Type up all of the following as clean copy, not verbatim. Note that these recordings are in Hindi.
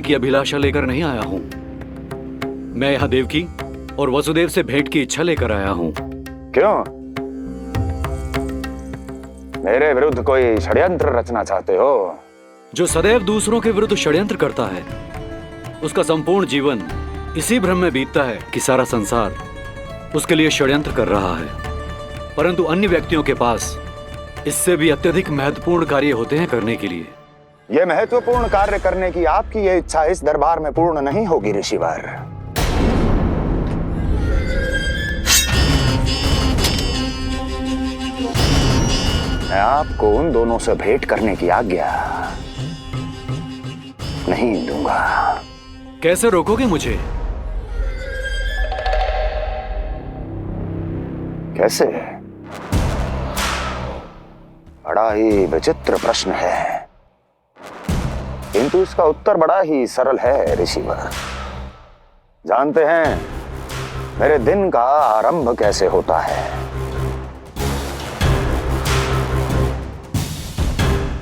की अभिलाषा लेकर नहीं आया हूँ। मैं यहाँ देवकी और वसुदेव से भेंट की इच्छा लेकर आया हूँ। क्यों? मेरे विरुद्ध कोई षड्यंत्र रचना चाहते हो? जो सदैव दूसरों के विरुद्ध षड्यंत्र करता है, उसका संपूर्ण जीवन इसी भ्रम में बीतता है कि सारा संसार उसके लिए षड्यंत्र कर रहा है। परंतु अन्य व्यक्तियों के पास इससे भी अत्यधिक महत्वपूर्ण कार्य होते हैं करने के लिए। यह महत्वपूर्ण कार्य करने की आपकी यह इच्छा इस दरबार में पूर्ण नहीं होगी ऋषिवर। मैं आपको उन दोनों से भेंट करने की आज्ञा नहीं दूंगा। कैसे रोकोगे मुझे? कैसे? बड़ा ही विचित्र प्रश्न है, किंतु इसका उत्तर बड़ा ही सरल है ऋषिवर। जानते हैं मेरे दिन का आरंभ कैसे होता है?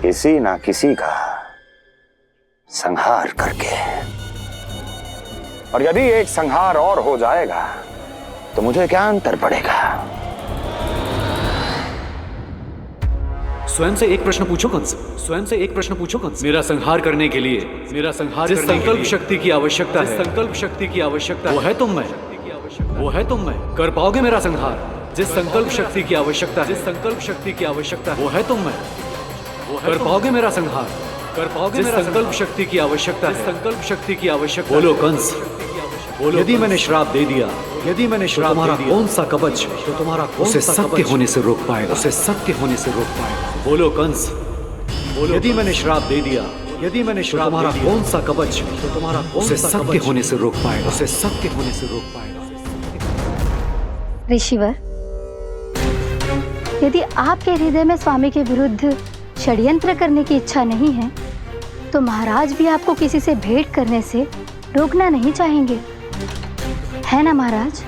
किसी ना किसी का संहार करके। और यदि एक संहार और हो जाएगा तो मुझे क्या अंतर पड़ेगा? स्वयं से एक प्रश्न पूछो कंस। स्वयं से एक प्रश्न पूछो कंस। मेरा संहार करने के लिए, मेरा संहार जिस संकल्प शक्ति की आवश्यकता है, संकल्प शक्ति की आवश्यकता वो है तुम में, वो है तुम में। कर पाओगे मेरा संहार? जिस संकल्प शक्ति की आवश्यकता है, जिस संकल्प शक्ति की आवश्यकता वो है तुम में, वो है। कर पाओगे मेरा संहार? कर पाओगे मेरा संकल्प शक्ति की आवश्यकता है, संकल्प शक्ति की आवश्यकता। बोलो कंस, बोलो। यदि मैंने श्राप दे दिया, यदि मैंने श्राप दे दिया, कौन सा कवच तो तुम्हारा उसे सत्य होने से रोक पाएगा? उसे सत्य होने से रोक पाएगा? बोलो कंस, बोलो। यदि मैंने श्राप दे दिया, यदि मैंने श्राप, तुम्हारा कौन सा कवच तो तुम्हारा उसे सत्य होने से रोक पाएगा? उसे सत्य होने से रोक पाएगा? ऋषिवर, यदि आपके हृदय में स्वामी के विरुद्ध षड्यंत्र करने की इच्छा नहीं है, तो महाराज भी आपको किसी से भेंट करने से रोकना नहीं चाहेंगे, है ना महाराज?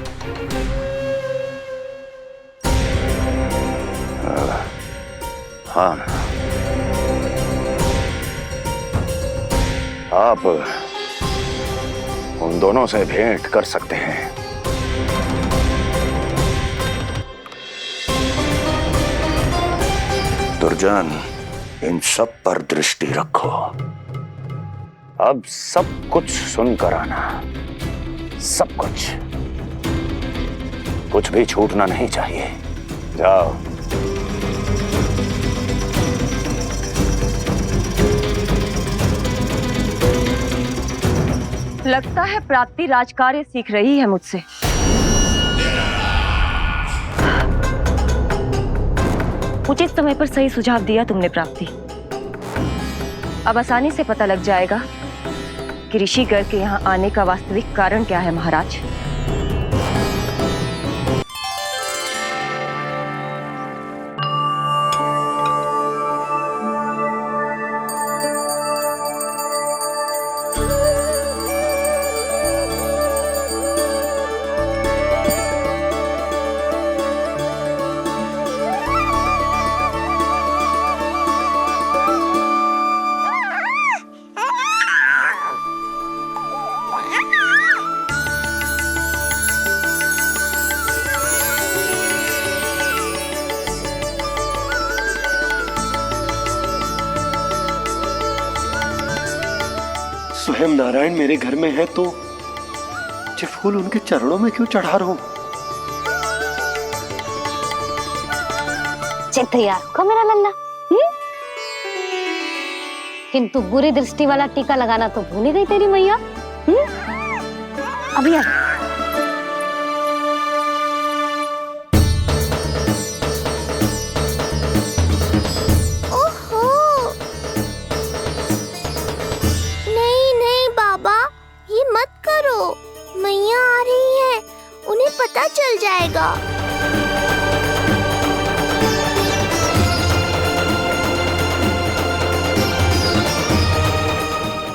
हाँ, आप उन दोनों से भेंट कर सकते हैं। दुर्जन, इन सब पर दृष्टि रखो। अब सब कुछ सुनकर आना, सब कुछ भी छूटना नहीं चाहिए। जाओ। लगता है प्राप्ति राजकार्य सीख रही है मुझसे। उचित समय पर सही सुझाव दिया तुमने प्राप्ति। अब आसानी से पता लग जाएगा कि ऋषिगर के यहाँ आने का वास्तविक कारण क्या है महाराज। स्वयं नारायण मेरे घर में है तो ये फूल उनके चरणों में क्यों चढ़ा रहा हूं? तैयार हो मेरा लल्ला? किंतु बुरी दृष्टि वाला टीका लगाना तो भूल ही गई तेरी मैया। अभी आ। मैया आ रही है, उन्हें पता चल जाएगा।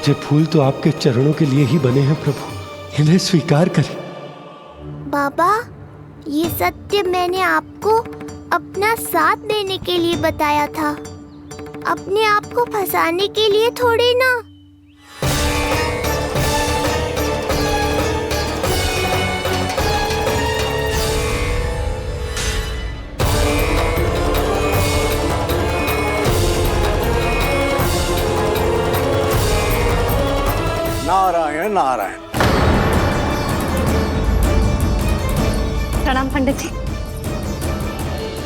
ये फूल तो आपके चरणों के लिए ही बने हैं प्रभु, इन्हें स्वीकार करें। बाबा, ये सत्य मैंने आपको अपना साथ देने के लिए बताया था, अपने आप को फंसाने के लिए थोड़ी ना। नारायण नारायण। प्रणाम पंडित जी।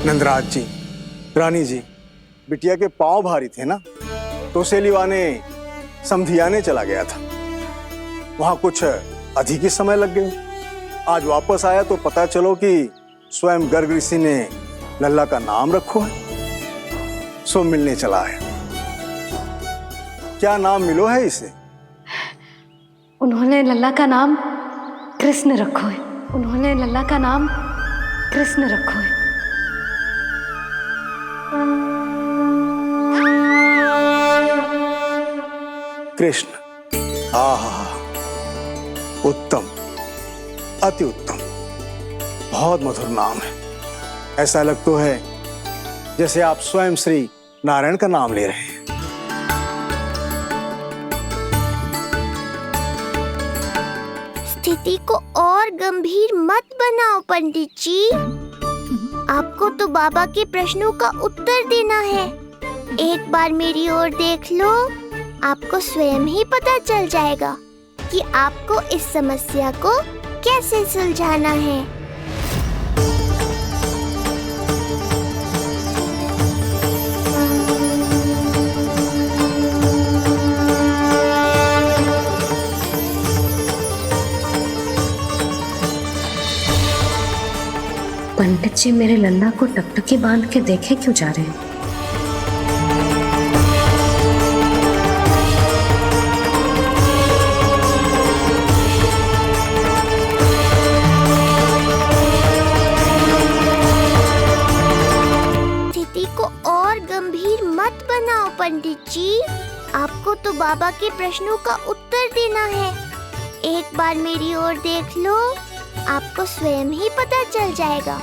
नंदराज जी, रानी जी, बिटिया के पांव भारी थे ना, तो उसे लिवाने समधियाने चला गया था। वहां कुछ अधिक ही समय लग गए। आज वापस आया तो पता चलो कि स्वयं गर्ग ऋषि ने लल्ला का नाम रखो है, सो मिलने चला है। क्या नाम मिलो है इसे? उन्होंने लल्ला का नाम कृष्ण रखो है। उन्होंने लल्ला का नाम कृष्ण रखो है। कृष्ण। आहा, उत्तम, अति उत्तम, बहुत मधुर नाम है। ऐसा लग तो है जैसे आप स्वयं श्री नारायण का नाम ले रहे हैं। स्थिति को और गंभीर मत बनाओ पंडित जी। आपको तो बाबा के प्रश्नों का उत्तर देना है। एक बार मेरी ओर देख लो, आपको स्वयं ही पता चल जाएगा कि आपको इस समस्या को कैसे सुलझाना है। पंडित जी मेरे लल्ला को टकटकी बांध के देखे क्यों जा रहे हैं? स्थिति को और गंभीर मत बनाओ पंडित जी। आपको तो बाबा के प्रश्नों का उत्तर देना है। एक बार मेरी ओर देख लो, आपको स्वयं ही पता चल जाएगा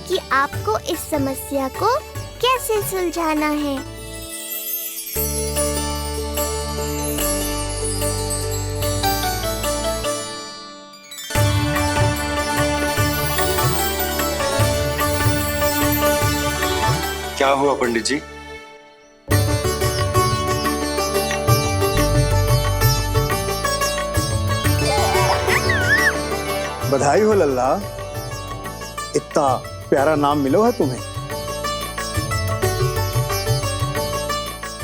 कि आपको इस समस्या को कैसे सुलझाना है। क्या हुआ पंडित जी? बधाई हो लल्ला, इतना प्यारा नाम मिलो है तुम्हें।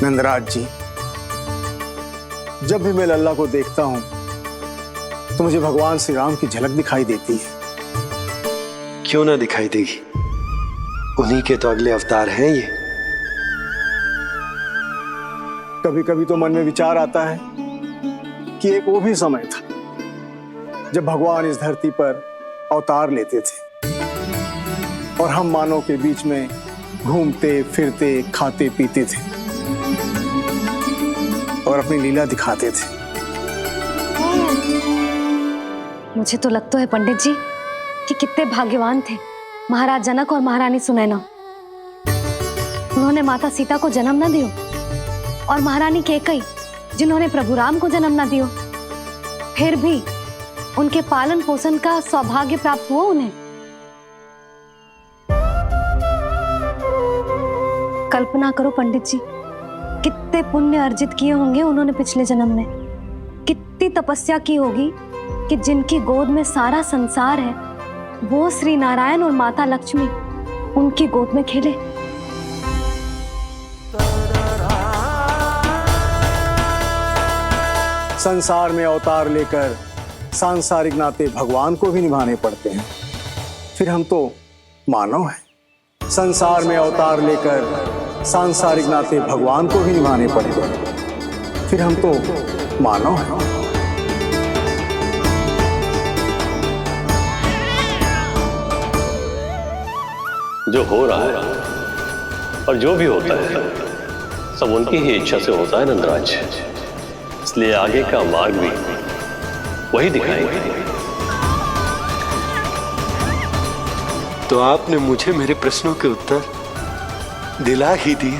नंदराज जी, जब भी मैं लल्ला को देखता हूं तो मुझे भगवान श्री राम की झलक दिखाई देती है। क्यों ना दिखाई देगी, उन्हीं के तो अगले अवतार हैं ये। कभी कभी तो मन में विचार आता है कि एक वो भी समय था जब भगवान इस धरती पर अवतार लेते थे और हम मानव के बीच में घूमते फिरते खाते पीते थे और अपनी लीला दिखाते थे। मुझे तो लगता है पंडित जी कि कितने भाग्यवान थे महाराज जनक और महारानी सुनैना। उन्होंने माता सीता को जन्म न दियो और महारानी कैकई जिन्होंने प्रभु राम को जन्म न दियो, फिर भी उनके पालन पोषण का सौभाग्य प्राप्त हुआ उन्हें। कल्पना करो पंडित जी, कितने पुण्य अर्जित किए होंगे उन्होंने पिछले जन्म में। कितनी तपस्या की होगी कि जिनकी गोद में सारा संसार है वो श्री नारायण और माता लक्ष्मी उनकी गोद में खेले। संसार में अवतार लेकर सांसारिक नाते भगवान को भी निभाने पड़ते हैं, फिर हम तो मानव हैं। संसार में अवतार लेकर सांसारिक नाते भगवान को भी निभाने पड़ते हैं, फिर हम तो मानव हैं। जो हो रहा है और जो भी होता है सब उनकी ही इच्छा से होता है नंदराज, इसलिए आगे का मार्ग भी वही दिखाएंगे। तो आपने मुझे मेरे प्रश्नों के उत्तर दिला ही दिए।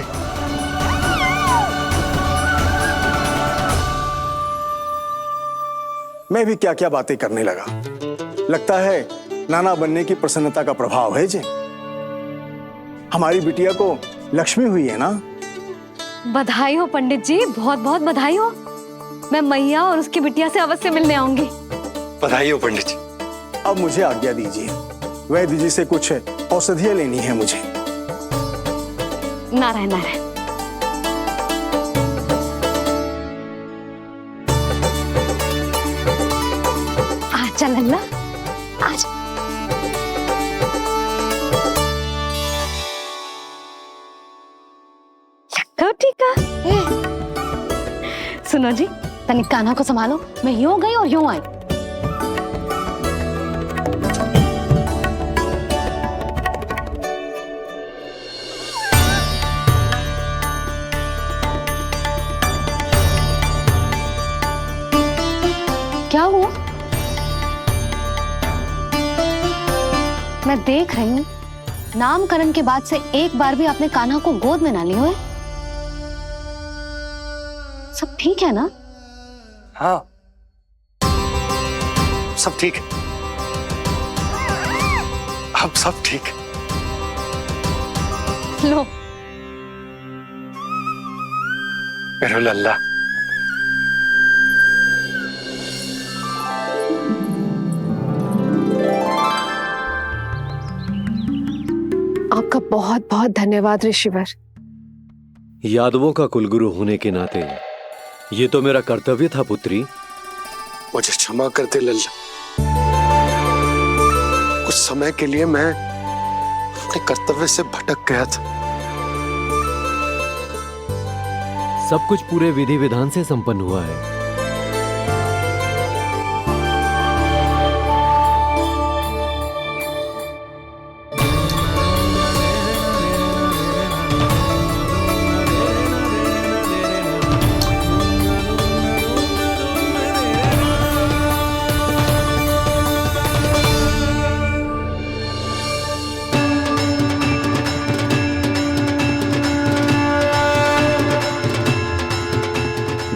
मैं भी क्या क्या बातें करने लगा। लगता है नाना बनने की प्रसन्नता का प्रभाव है जी। हमारी बिटिया को लक्ष्मी हुई है ना। बधाई हो पंडित जी, बहुत बहुत बधाई हो। मैं मैया और उसकी बिटिया से अवश्य मिलने आऊंगी। बधाई हो पंडित जी। अब मुझे आज्ञा दीजिए, वैद्य जी से कुछ औषधियां लेनी है मुझे। नारायण नारायण। चल लल्ला, आज टीका। सुनो जी, तनिक कान्हा को संभालो, मैं यूं गई और यूं आई। क्या हुआ? मैं देख रही हूँ नामकरण के बाद से एक बार भी आपने कान्हा को गोद में ना लिया है। सब ठीक है ना? हाँ, सब ठीक है। अब सब ठीक है। लो मेरा लल्ला। आपका बहुत बहुत धन्यवाद ऋषिवर। यादवों का कुलगुरु होने के नाते ये तो मेरा कर्तव्य था पुत्री। मुझे क्षमा कर दे लल्ला। कुछ समय के लिए मैं अपने कर्तव्य से भटक गया था। सब कुछ पूरे विधि विधान से संपन्न हुआ है।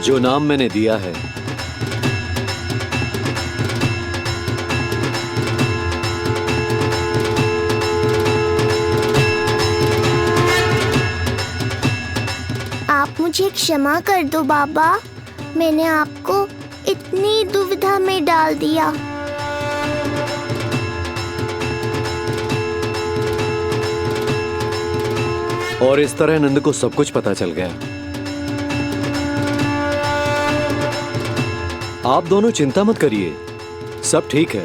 जो नाम मैंने दिया है आप मुझे क्षमा कर दो बाबा, मैंने आपको इतनी दुविधा में डाल दिया। और इस तरह नंद को सब कुछ पता चल गया। आप दोनों चिंता मत करिए, सब ठीक है।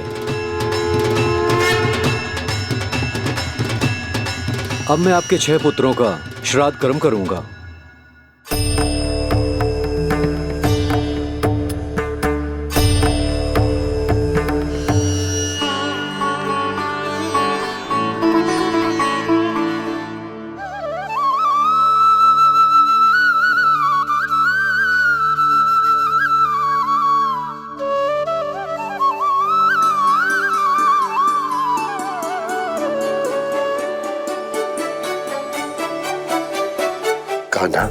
अब मैं आपके 6 पुत्रों का श्राद्ध कर्म करूंगा। कान्हा,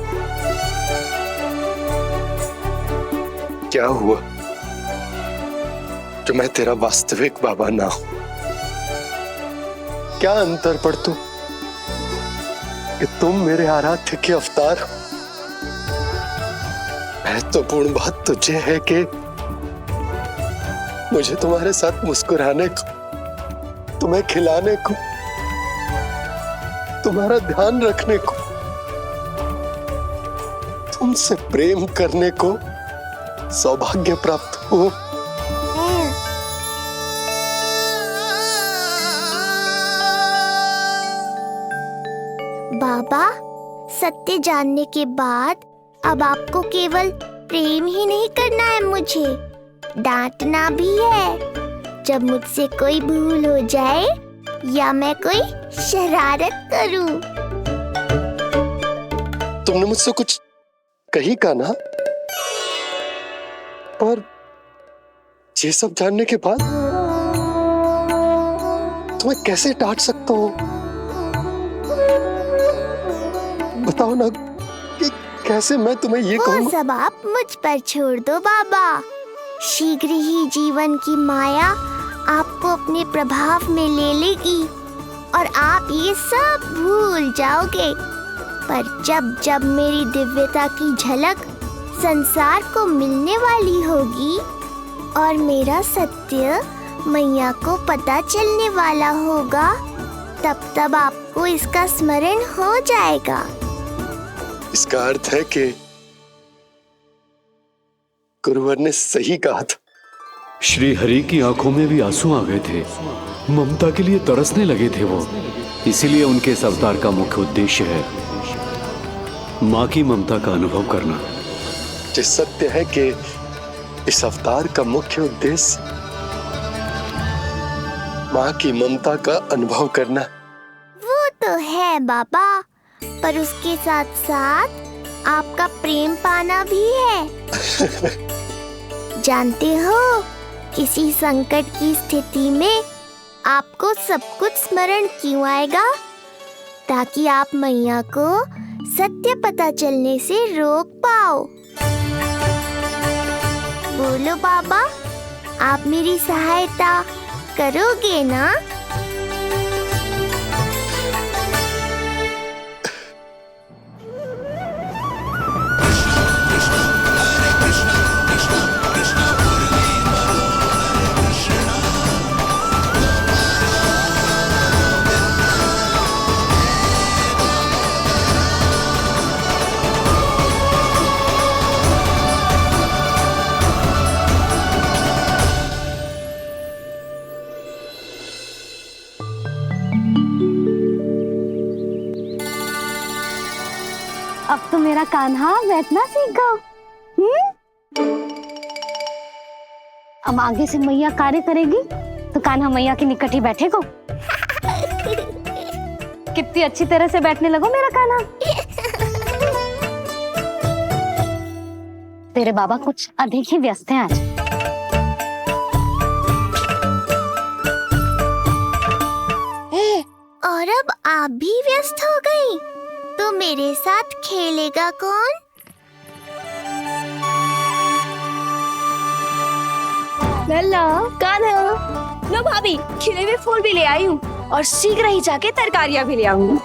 क्या हुआ जो मैं तेरा वास्तविक बाबा ना हूं? क्या अंतर पड़ तू कि तुम मेरे आराध्य के अवतार हो? महत्वपूर्ण बात तुझे है कि मुझे तुम्हारे साथ मुस्कुराने को, तुम्हें खिलाने को, तुम्हारा ध्यान रखने को, तुमसे प्रेम करने को सौभाग्य प्राप्त हो। बाबा, सत्य जानने के बाद अब आपको केवल प्रेम ही नहीं करना है, मुझे डांटना भी है जब मुझसे कोई भूल हो जाए या मैं कोई शरारत करूं। तुमने मुझसे कुछ कही कान्हा, पर ये सब जानने के बाद तुम्हें कैसे डांट सकता हूं? बताओ ना कि कैसे मैं तुम्हें ये कहूं? वो सब आप मुझ पर छोड़ दो बाबा। शीघ्र ही जीवन की माया आपको अपने प्रभाव में ले लेगी और आप ये सब भूल जाओगे। पर जब जब मेरी दिव्यता की झलक संसार को मिलने वाली होगी और मेरा सत्य मैया को पता चलने वाला होगा, तब आपको इसका स्मरण हो जाएगा। इसका अर्थ है कि गुरुवर ने सही कहा था। श्री हरि की आंखों में भी आंसू आ गए थे। ममता के लिए तरसने लगे थे वो। इसीलिए उनके इस अवतार का मुख्य उद्देश्य है माँ की ममता का अनुभव करना। जो सत्य है कि इस अवतार का मुख्य उद्देश्य माँ की ममता का अनुभव करना। वो तो है बाबा, पर उसके साथ साथ आपका प्रेम पाना भी है। जानते हो, किसी संकट की स्थिति में आपको सब कुछ स्मरण क्यों आएगा? ताकि आप मैया को सत्य पता चलने से रोक पाओ। बोलो बाबा, आप मेरी सहायता करोगे ना? अब तो मेरा कान्हा बैठना सीख गया। अब आगे से मैया कार्य करेगी तो कान्हा मैया के निकट ही बैठेगा। कितनी अच्छी तरह से बैठने लगो मेरा कान्हा। तेरे बाबा कुछ अधिक ही व्यस्त हैं आज। और अब आप भी व्यस्त हो गई, तो मेरे साथ खेलेगा कौन? लल्ला, कान्हा, लो भाभी, खिले हुए फूल भी ले आई हूँ और शीघ्र ही जाके तरकारियाँ भी ले आऊंगी।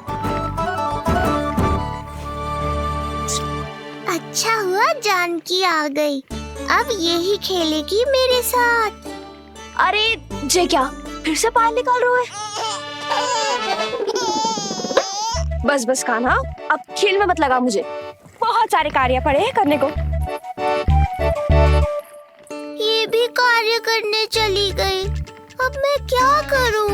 अच्छा हुआ जानकी आ गई, अब यही खेलेगी मेरे साथ। अरे जे क्या, फिर से पानी निकाल रहे हो? बस बस कान्हा, अब खेल में मत लगा मुझे। बहुत सारे कार्य पड़े हैं करने को। ये भी कार्य करने चली गई, अब मैं क्या करूं?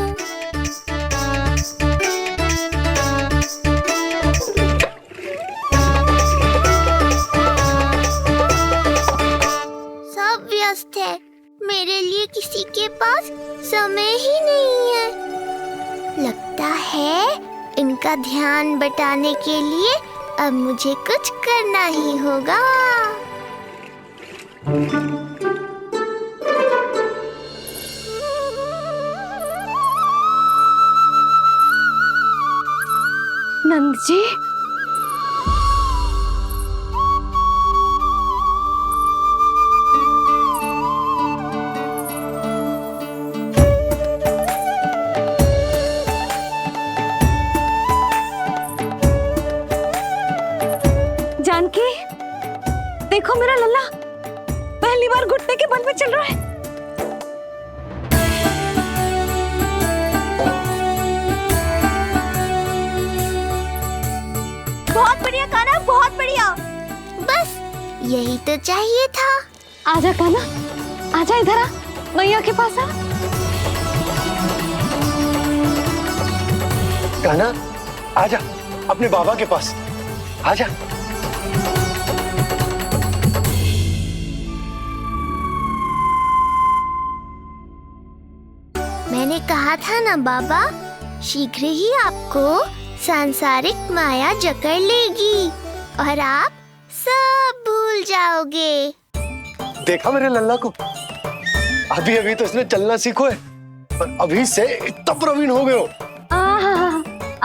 सब व्यस्त है, मेरे लिए किसी के पास समय ही नहीं है। लगता है इनका ध्यान बटाने के लिए अब मुझे कुछ करना ही होगा। नंद जी, जानकी, देखो मेरा लल्ला पहली बार घुटने के बल पे चल रहा है। बहुत बढ़िया कान्हा, बहुत बढ़िया। बस यही तो चाहिए था। आजा कान्हा, आजा इधर आ, मैया के पास आ। कान्हा, आजा अपने बाबा के पास, आजा। मैंने कहा था ना बाबा, शीघ्र ही आपको सांसारिक माया जकड़ लेगी और आप सब भूल जाओगे। देखा मेरे लल्ला को, अभी अभी तो इसने चलना सीखो है, पर अभी से इतना प्रवीण हो गए हो।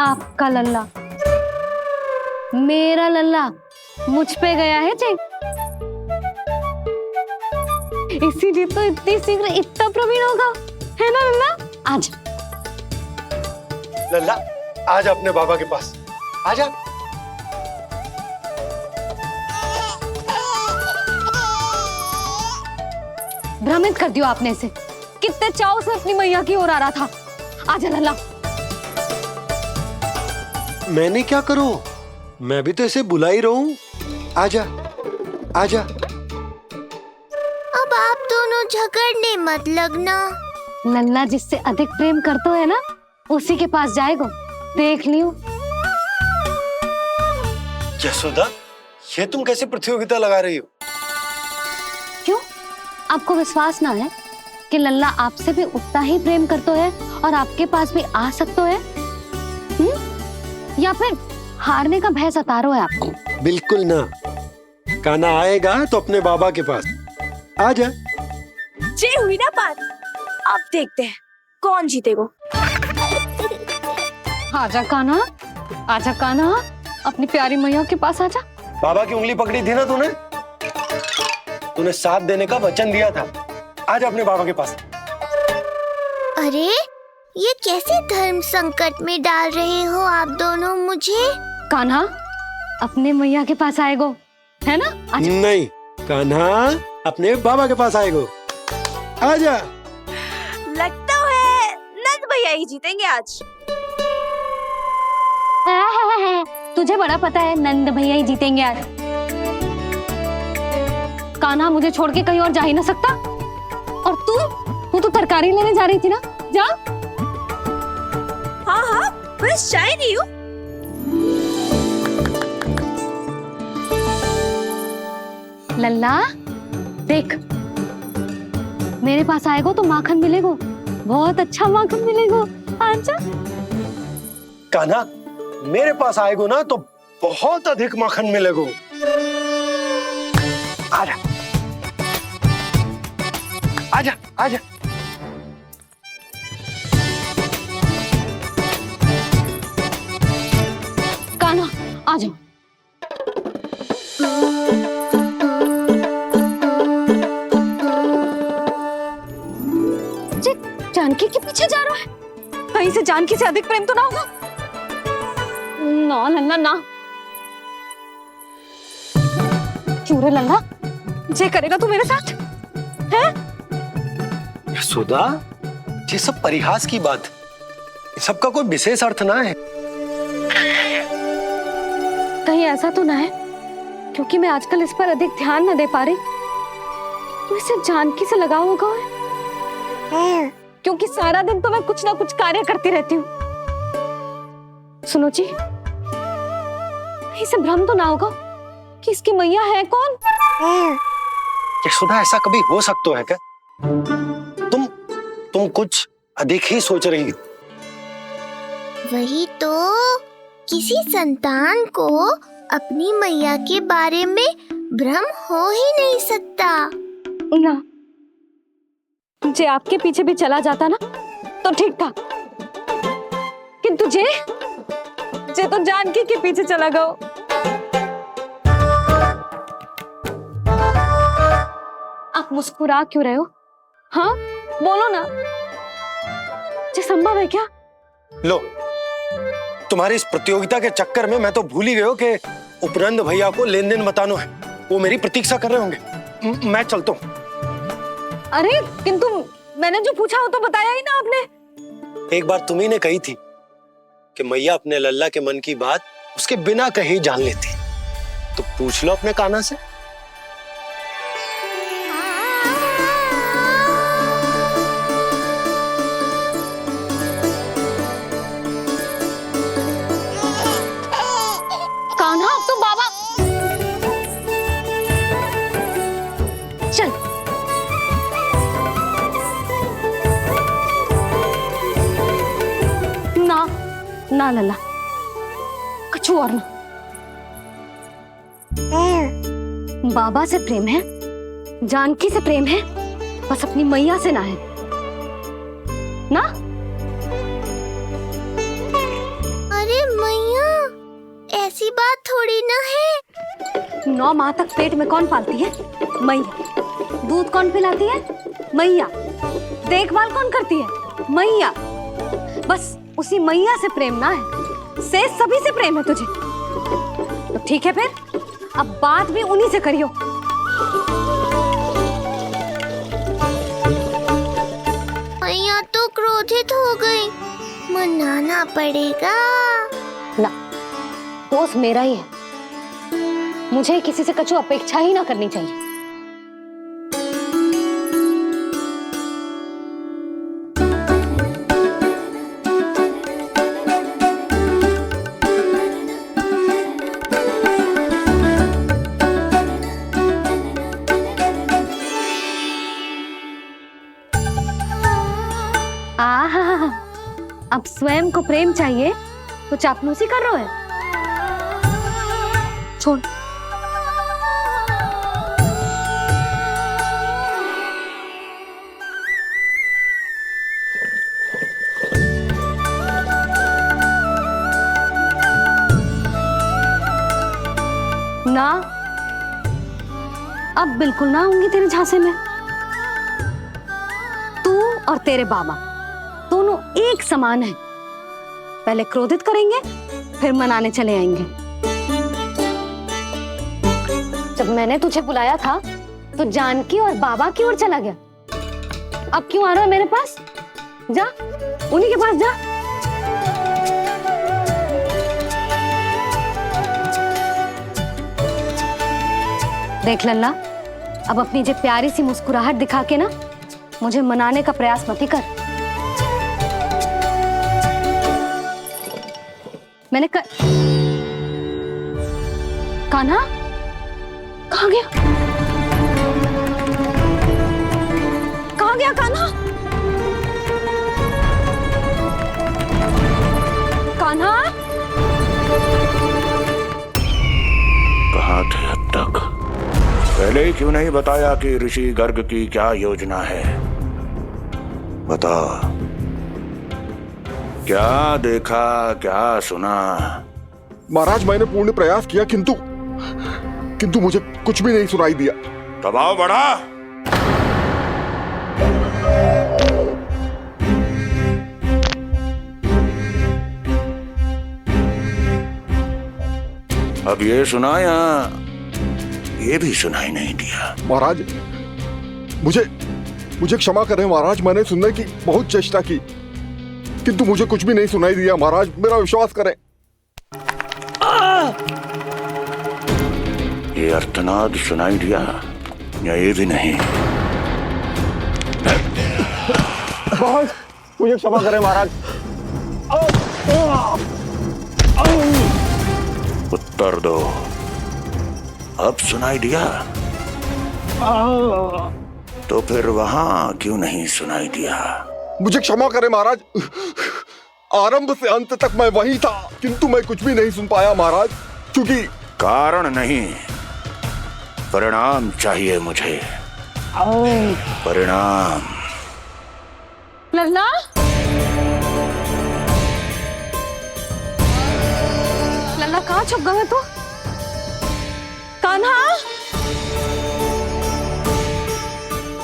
आपका लल्ला, मेरा लल्ला मुझ पे गया है जी, इसीलिए तो इतनी शीघ्र इतना प्रवीण होगा, है ना लल्ला? आज लल्ला, आजा अपने बाबा के पास, आजा। भ्रमित कर दियो आपने इसे। कितने चाव से अपनी मैया की ओर आ रहा था। आजा लल्ला। मैंने क्या करूं? मैं भी तो इसे बुला ही रहा हूं। आजा आजा। अब आप दोनों झगड़ने मत लगना। लल्ला जिससे अधिक प्रेम करते है ना, उसी के पास जाएगा। देख लियो। यशोदा, ये तुम कैसे प्रतियोगिता लगा रही हो? क्यों? आपको विश्वास ना है कि लल्ला आपसे भी उतना ही प्रेम करता है और आपके पास भी आ सकता है? या फिर हारने का भय सता रहा है आपको? बिल्कुल ना। कान्हा आएगा तो अपने बाबा के पास। आजा। जे हुई ना बात, अब देखते हैं कौन जीतेगा। आजा कान्हा, आजा कान्हा, अपनी प्यारी मैया के पास आजा। बाबा की उंगली पकड़ी थी ना तूने साथ देने का वचन दिया था। आजा अपने बाबा के पास। अरे ये कैसे धर्म संकट में डाल रहे हो आप दोनों मुझे? कान्हा अपने मैया के पास आएगो, है ना? आजा। नहीं, कान्हा अपने बाबा के पास आएगो। आजा। लगता है नंद भैया ही जीतेंगे आज। तुझे बड़ा पता है नंद भैया ही जीतेंगे आज। कान्हा मुझे छोड़ के कहीं और जा ही ना सकता। और तू तो तरकारी लेने जा रही थी ना, जा। हाँ, बस जा ही रही हूँ। लल्ला देख, मेरे पास आएगो तो माखन मिलेगो, बहुत अच्छा माखन मिलेगो। आजा। कान्हा मेरे पास आएगो ना तो बहुत अधिक माखन मिलेगो। आजा आजा आजा। कान्हा आ जाओ। जानकी के पीछे जा रहा है। कहीं से जानकी से अधिक प्रेम तो ना होगा? ना लल्ला ना। क्यों रे लल्ला, जे करेगा तू मेरे साथ है? यशोदा, ये सब परिहास की बात, सबका कोई विशेष अर्थ ना है। कहीं ऐसा तो ना है क्योंकि मैं आजकल इस पर अधिक ध्यान न दे पा रही तो इसे जानकी से लगाव होगा है? क्योंकि सारा दिन तो मैं कुछ ना कुछ कार्य करती रहती हूँ। सुनो जी, इसे भ्रम तो ना होगा कि इसकी मैया है कौन? यशोदा, ऐसा कभी हो सकता है क्या? तुम कुछ अधिक ही सोच रही हो। वही तो, किसी संतान को अपनी मैया के बारे में भ्रम हो ही नहीं सकता। ना, जे आपके पीछे भी चला जाता ना तो ठीक था, किंतु जे तो जानकी के पीछे चला गया। आप मुस्कुरा क्यों रहे हो? हाँ बोलो ना, ये संभव है क्या? लो, तुम्हारी इस प्रतियोगिता के चक्कर में मैं तो भूल ही गया हूं कि उपनंद भैया को लेन देन बताना है। वो मेरी प्रतीक्षा कर रहे होंगे। मैं चलता हूँ। अरे किंतु मैंने जो पूछा वो तो बताया ही ना आपने। एक बार तुम्ही ने कही थी कि मैया अपने लल्ला के मन की बात उसके बिना कहीं जान लेती, तो पूछ लो अपने कान्हा से। कान्हा तो बाबा चल। ना लल्ला, कुछ और ना। बाबा से प्रेम है, जानकी से प्रेम है, बस अपनी मैया से ना है ना। अरे मैया, ऐसी बात थोड़ी ना है। 9 माह तक पेट में कौन पालती है? मैया। दूध कौन पिलाती है? मैया। देखभाल कौन करती है? मैया। बस उसी मैया से प्रेम ना है, से सभी से प्रेम है तुझे। तो ठीक है फिर, अब बात भी उन्हीं से करियो। क्रोधित हो गई। मनाना पड़ेगा। ना, दोस्त मेरा ही है। मुझे किसी से कछु अपेक्षा ही ना करनी चाहिए। आहा, अब स्वयं को प्रेम चाहिए तो चापलूसी कर रहे हो? छोड़। ना, अब बिल्कुल ना आऊंगी तेरे झांसे में। तू और तेरे बाबा दोनों एक समान हैं। पहले क्रोधित करेंगे, फिर मनाने चले आएंगे। जब मैंने तुझे बुलाया था तो जानकी और बाबा की ओर चला गया। अब क्यों आ रहा है मेरे पास? जा, उन्हीं के पास जा। देख लल्ला, अब अपनी जो प्यारी सी मुस्कुराहट दिखा के ना मुझे मनाने का प्रयास मत ही कर। मैंने कान्हा कहाँ गया? कहाँ गया कान्हा? कान्हा कहाँ थे अब तक? पहले ही क्यों नहीं बताया कि ऋषि गर्ग की क्या योजना है? बता, क्या देखा, क्या सुना? महाराज, मैंने पूर्ण प्रयास किया किंतु मुझे कुछ भी नहीं सुनाई दिया। दबाव बढ़ा। अब ये सुना या ये भी सुनाई नहीं दिया? महाराज, मुझे क्षमा करें महाराज, मैंने सुनने की बहुत चेष्टा की किंतु मुझे कुछ भी नहीं सुनाई दिया। महाराज, मेरा विश्वास करें। ये अर्थनाद सुनाई दिया या ये भी नहीं? मुझे क्षमा करें महाराज। उत्तर दो, अब सुनाई दिया? तो फिर वहां क्यों नहीं सुनाई दिया? मुझे क्षमा करें महाराज, आरंभ से अंत तक मैं वही था किंतु मैं कुछ भी नहीं सुन पाया महाराज, क्योंकि कारण नहीं, परिणाम चाहिए मुझे। परिणाम। लल्ला, लल्ला कहाँ छुप गया तू? कान्हा,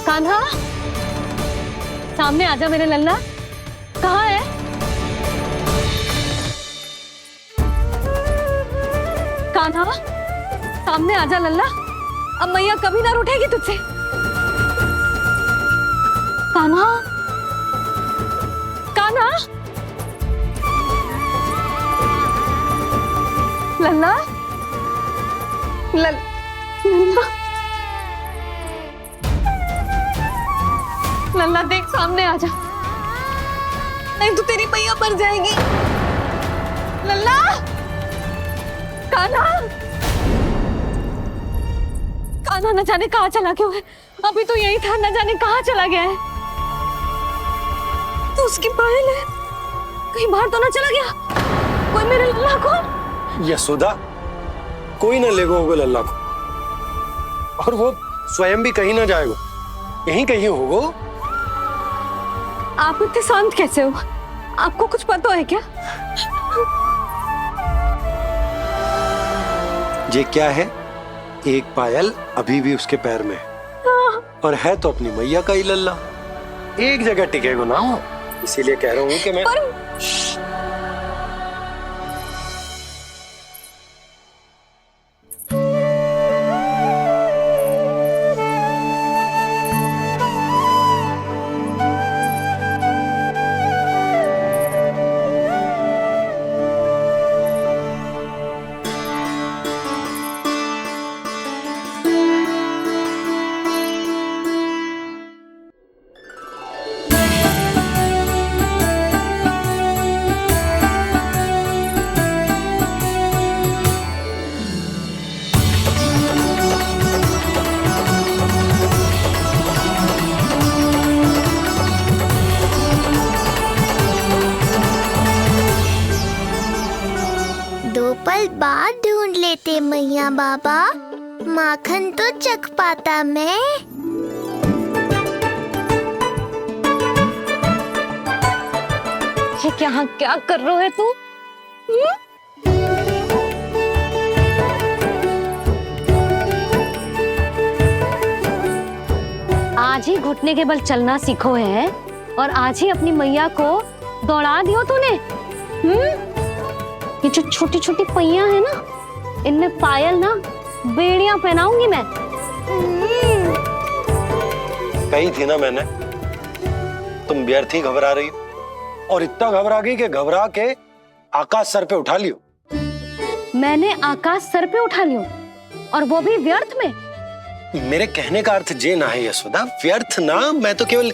कान्हा, सामने आजा मेरे लल्ला। कहाँ है? कान्हा, सामने आजा लल्ला। अब मैया कभी ना रूठेगी तुझसे। कान्हा, कान्हा, लल्ला, लल्ला, लल्ला देख, सामने आजा, नहीं तो तेरी मैया मर जाएगी। लल्ला, कान्हा, कान्हा न जाने कहाँ चला गया है। अभी तो यही था, न जाने कहाँ चला गया है। तो उसकी पायल है, कहीं बाहर तो ना चला गया कोई मेरे लल्ला को? यशोदा, कोई ना लेगा होगा लल्ला को, और वो स्वयं भी कहीं ना जाएगा, यहीं कहीं होगा। आप इतने शांत कैसे हो? आपको कुछ पता है क्या? ये क्या है? एक पायल अभी भी उसके पैर में है, और है तो अपनी मैया का ही लल्ला। एक जगह टिकेगा ना, इसीलिए कह रहा हूँ कि मैं अरे मैया बाबा, माखन तो चख पाता मैं। ये क्या कर रहे है तू? आज ही घुटने के बल चलना सीखो है और आज ही अपनी मैया को दौड़ा दियो तूने। ये जो छोटी छोटी पैया है ना, इनमें पायल ना बेड़ियां पहनाऊंगी मैं। कही थी ना मैंने, तुम व्यर्थ ही घबरा रही हो, और इतना घबरा गई कि घबरा के आकाश सर पे उठा लियो। मैंने आकाश सर पे उठा लियो, और वो भी व्यर्थ में। मेरे कहने का अर्थ जे ना है यशोदा, व्यर्थ ना, मैं तो केवल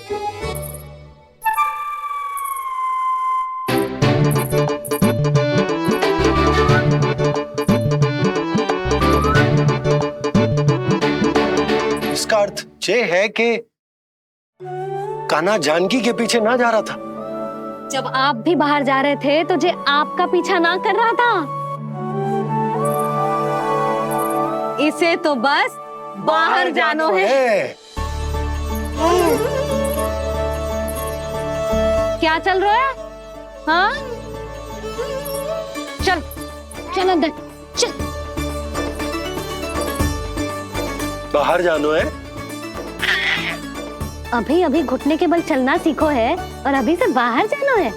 इसका अर्थ ये है कि कान्हा जानकी के पीछे ना जा रहा था। जब आप भी बाहर जा रहे थे तो जे आपका पीछा ना कर रहा था। इसे तो बस बाहर जानो है। क्या चल रहा है? हाँ, चल चल अंदर चल। बाहर जानो है? अभी अभी घुटने के बल चलना सीखो है और अभी से बाहर जाना है?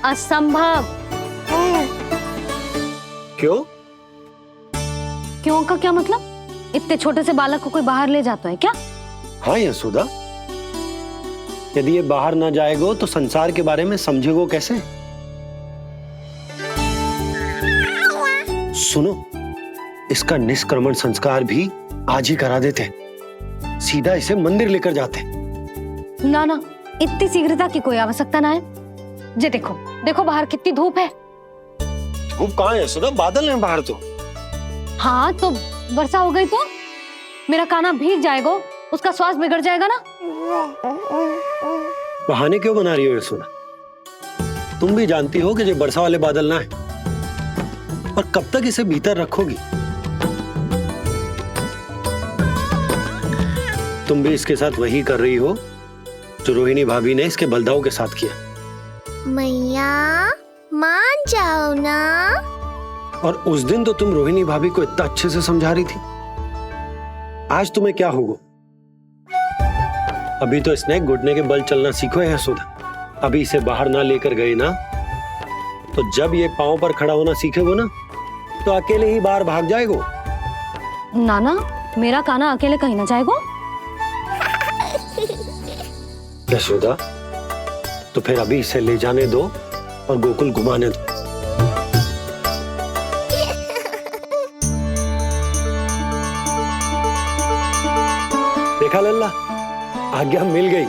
असंभव। क्यों? क्यों का क्या मतलब? इतने छोटे से बालक को कोई बाहर ले जाता है क्या? हाँ यशोदा, यदि ये बाहर ना जाएगो तो संसार के बारे में समझेगो कैसे? सुनो, इसका निष्क्रमण संस्कार भी आज ही करा देते, सीधा इसे मंदिर लेकर जाते। ना ना, इतनी शीघ्रता की कोई आवश्यकता ना है। जे देखो देखो बाहर कितनी धूप है। धूप कहाँ है यशोदा? बादल हैं बाहर तो। हाँ तो वर्षा हो गई तो मेरा कान्हा भीग जाएगा, उसका स्वास्थ्य बिगड़ जाएगा ना। बहाने क्यों बना रही हो यशोदा? तुम भी जानती हो कि ये वर्षा वाले बादल ना है, और कब तक इसे भीतर रखोगी? तुम भी इसके साथ वही कर रही हो जो रोहिणी भाभी ने इसके बलदाऊ के साथ किया। मैया मान जाओ ना। और उस दिन तो तुम रोहिणी भाभी को इतना अच्छे से समझा रही थी, आज तुम्हें क्या होगा? अभी तो इसने घुटने के बल चलना सीखो है यशोदा। अभी इसे बाहर ना लेकर गए ना, तो जब ये पांव पर खड़ा होना सीखेगो ना, तो अकेले ही बाहर भाग जाएगो। नाना, मेरा कान्हा अकेले कहीं ना जाएगा। यशोदा, तो फिर अभी इसे ले जाने दो और गोकुल घुमाने दो। देखा लल्ला, आज्ञा मिल गई।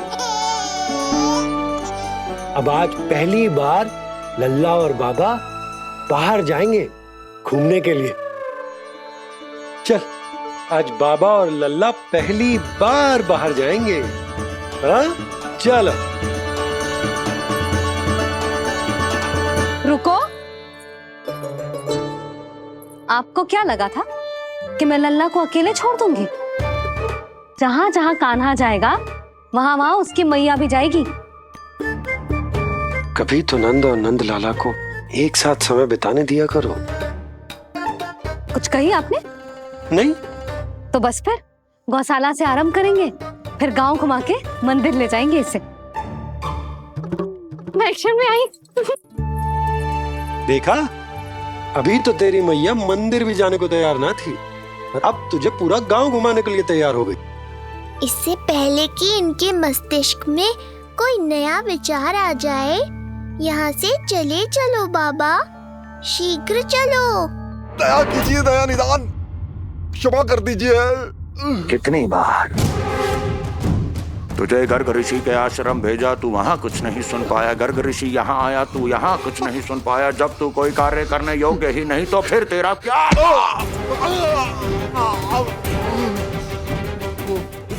अब आज पहली बार लल्ला और बाबा बाहर जाएंगे घूमने के लिए। चल, आज बाबा और लल्ला पहली बार बाहर जाएंगे। हाँ, चलो। रुको, आपको क्या लगा था कि मैं लल्ला को अकेले छोड़ दूंगी? जहां जहां कान्हा जाएगा वहां वहां उसकी मैया भी जाएगी। कभी तो नंद और नंद लाला को एक साथ समय बिताने दिया करो। कुछ कही आपने? नहीं। तो बस फिर गौशाला से आरंभ करेंगे, फिर गांव घुमा के मंदिर ले जाएंगे इसे। मैं एक्शन में आई। देखा, अभी तो तेरी मैया मंदिर भी जाने को तैयार ना थी, और अब तुझे पूरा गांव घुमाने के लिए तैयार हो गई। इससे पहले कि इनके मस्तिष्क में कोई नया विचार आ जाए, यहाँ से चले चलो बाबा, शीघ्र चलो। दया कीजिए, दया निदान, क्षमा कर दीजिए। कितनी बार तुझे गर्ग ऋषि के आश्रम भेजा, तू वहाँ कुछ नहीं सुन पाया। गर्ग ऋषि यहाँ आया, तू यहाँ कुछ नहीं सुन पाया। जब तू कोई कार्य करने योग्य ही नहीं, तो फिर तेरा क्या?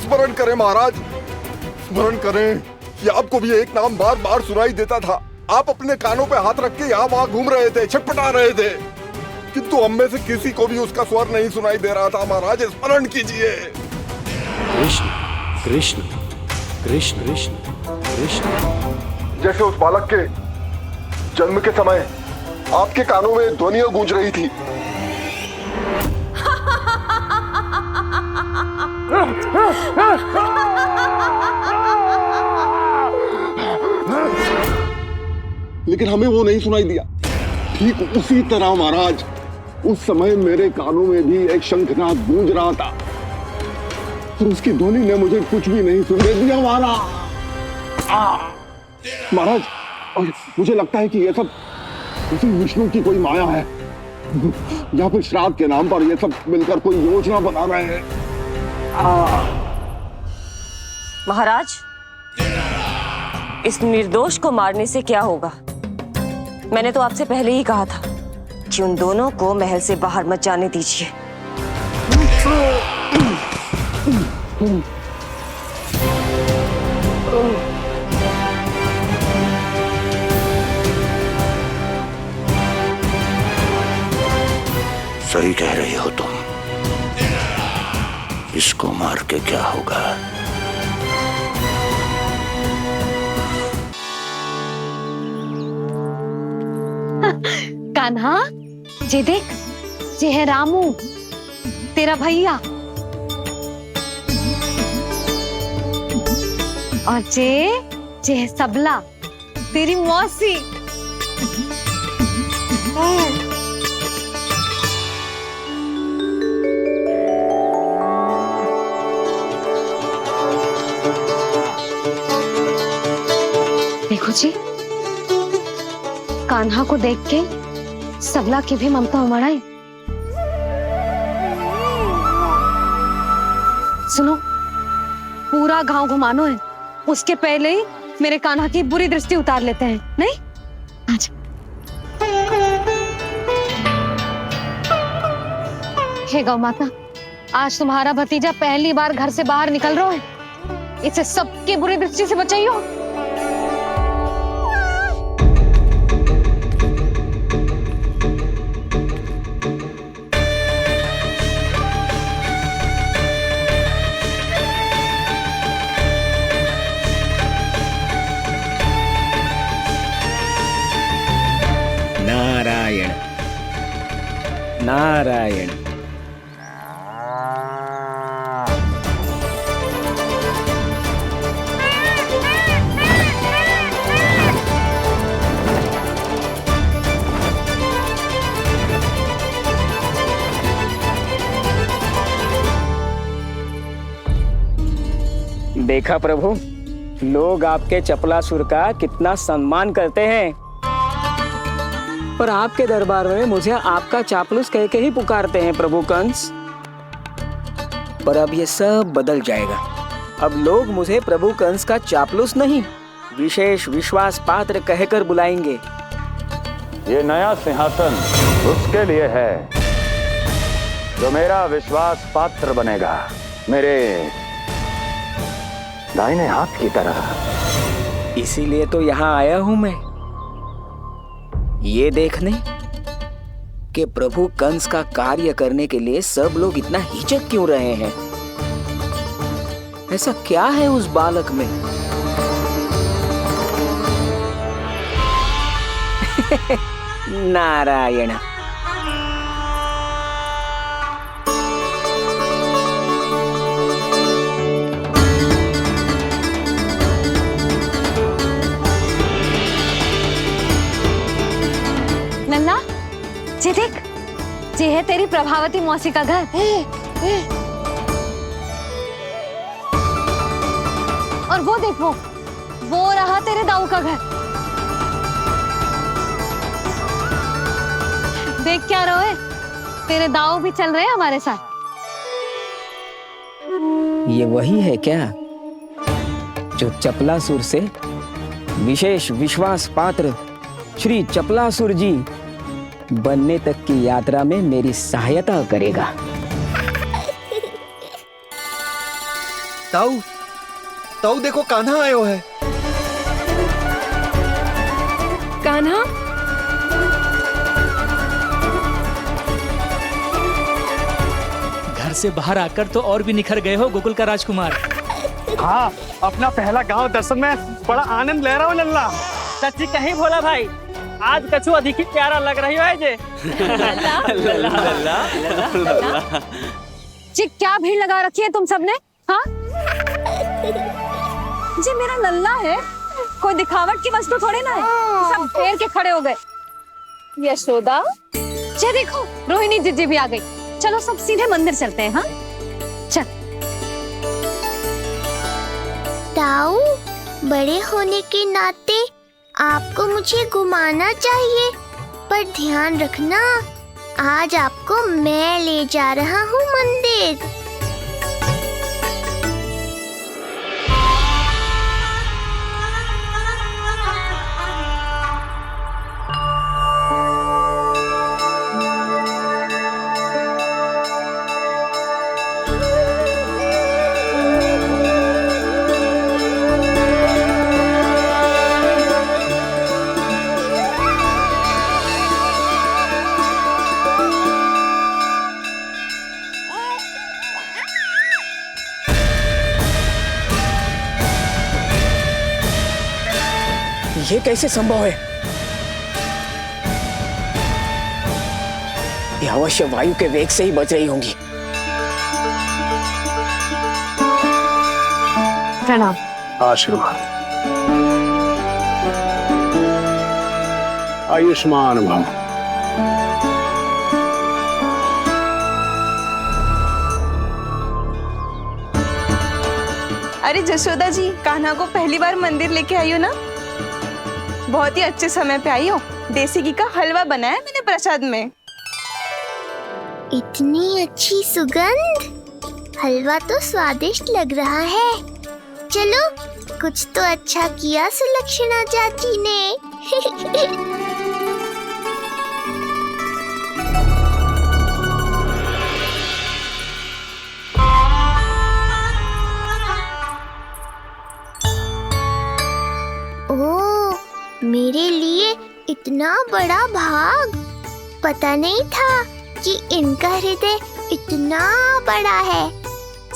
स्मरण करें महाराज, स्मरण करें कि आपको भी एक नाम बार बार सुनाई देता था। आप अपने कानों पे हाथ रख के यहाँ वहाँ घूम रहे थे, छटपटा रहे थे। किंतु हम में से किसी को भी उसका स्वर नहीं सुनाई दे रहा था। महाराज स्मरण कीजिए। कृष्ण कृष्ण कृष्ण कृष्ण कृष्ण। जैसे उस बालक के जन्म के समय आपके कानों में ध्वनियां गूंज रही थी। लेकिन हमें वो नहीं सुनाई दिया। ठीक उसी तरह महाराज उस समय मेरे कानों में भी एक शंखनाद गूंज रहा था, और उसकी ध्वनि ने मुझे कुछ भी नहीं सुनने दिया। महाराज, और मुझे लगता है कि ये सब उसी विष्णु की कोई माया है, या फिर श्राद्ध के नाम पर ये सब मिलकर कोई योजना बना रहे हैं। महाराज, इस निर्दोष को मारने से क्या होगा? मैंने तो आपसे पहले ही कहा था कि उन दोनों को महल से बाहर मत जाने दीजिए। सही कह रही हो तुम। इसको मार के क्या होगा? कान्हा, जे देख, जे है रामू, तेरा भैया, और जे है सबला, तेरी मौसी। देखो जी, कान्हा को देख के सबला की भी ममता उमड़ आई। सुनो, पूरा गांव घुमानो है, उसके पहले ही मेरे कान्हा की बुरी दृष्टि उतार लेते हैं, नहीं? अच्छा। हे गौ माता, आज तुम्हारा भतीजा पहली बार घर से बाहर निकल रहा है, इसे सबकी बुरी दृष्टि से बचाइयो। नारायण नारायण। देखा प्रभु, लोग आपके चपलासुर का कितना सम्मान करते हैं, पर आपके दरबार में मुझे आपका चापलूस कह के ही पुकारते हैं प्रभु कंस। पर अब ये सब बदल जाएगा। अब लोग मुझे प्रभु कंस का चापलूस नहीं, विशेष विश्वास पात्र कहकर बुलाएंगे। ये नया सिंहासन उसके लिए है जो मेरा विश्वास पात्र बनेगा, मेरे दाहिने हाथ की तरह। इसीलिए तो यहाँ आया हूं मैं, ये देखने कि प्रभु कंस का कार्य करने के लिए सब लोग इतना हिचक क्यों रहे हैं। ऐसा क्या है उस बालक में? नारायण। नन्ना, जे देख, जे है तेरी प्रभावती मौसी का घर। और वो देखो, वो रहा तेरे दाऊ का घर। देख क्या रोए, तेरे दाऊ भी चल रहे हैं हमारे साथ। ये वही है क्या जो चपलासुर से विशेष विश्वास पात्र श्री चपलासुर जी बनने तक की यात्रा में मेरी सहायता करेगा? ताऊ, ताऊ देखो, कान्हा आयो है। कान्हा, घर से बाहर आकर तो और भी निखर गए हो गोकुल का राजकुमार। हाँ, अपना पहला गांव दर्शन में बड़ा आनंद ले रहा हूँ लल्ला। सच्ची कहीं भोला भाई, आज कछु अधिक ही प्यारा लग रही है जे। जी क्या भीड़ लगा रखी है तुम सबने? हाँ जी मेरा लल्ला है, कोई दिखावट की वस्तु थोड़ी ना है। सब फेर के खड़े हो गए। यशोदा जी देखो, रोहिणी जीजी भी आ गई। चलो सब सीधे मंदिर चलते हैं। हाँ चल। ताऊ, बड़े होने के नाते आपको मुझे घुमाना चाहिए, पर ध्यान रखना आज आपको मैं ले जा रहा हूँ मंदिर। ये कैसे संभव है? ये अवश्य वायु के वेग से ही बच रही होंगी। प्रणाम। आशीर्वाद। आयुष्मान भव। अरे जशोदा जी, कान्हा को पहली बार मंदिर लेके आई हो ना? बहुत ही अच्छे समय पे आई हो। देसी घी का हलवा बनाया मैंने प्रसाद में। इतनी अच्छी सुगंध, हलवा तो स्वादिष्ट लग रहा है। चलो, कुछ तो अच्छा किया सुलक्षणा चाची ने। ओह, मेरे लिए इतना बड़ा भाग। पता नहीं था कि इनका हृदय इतना बड़ा है।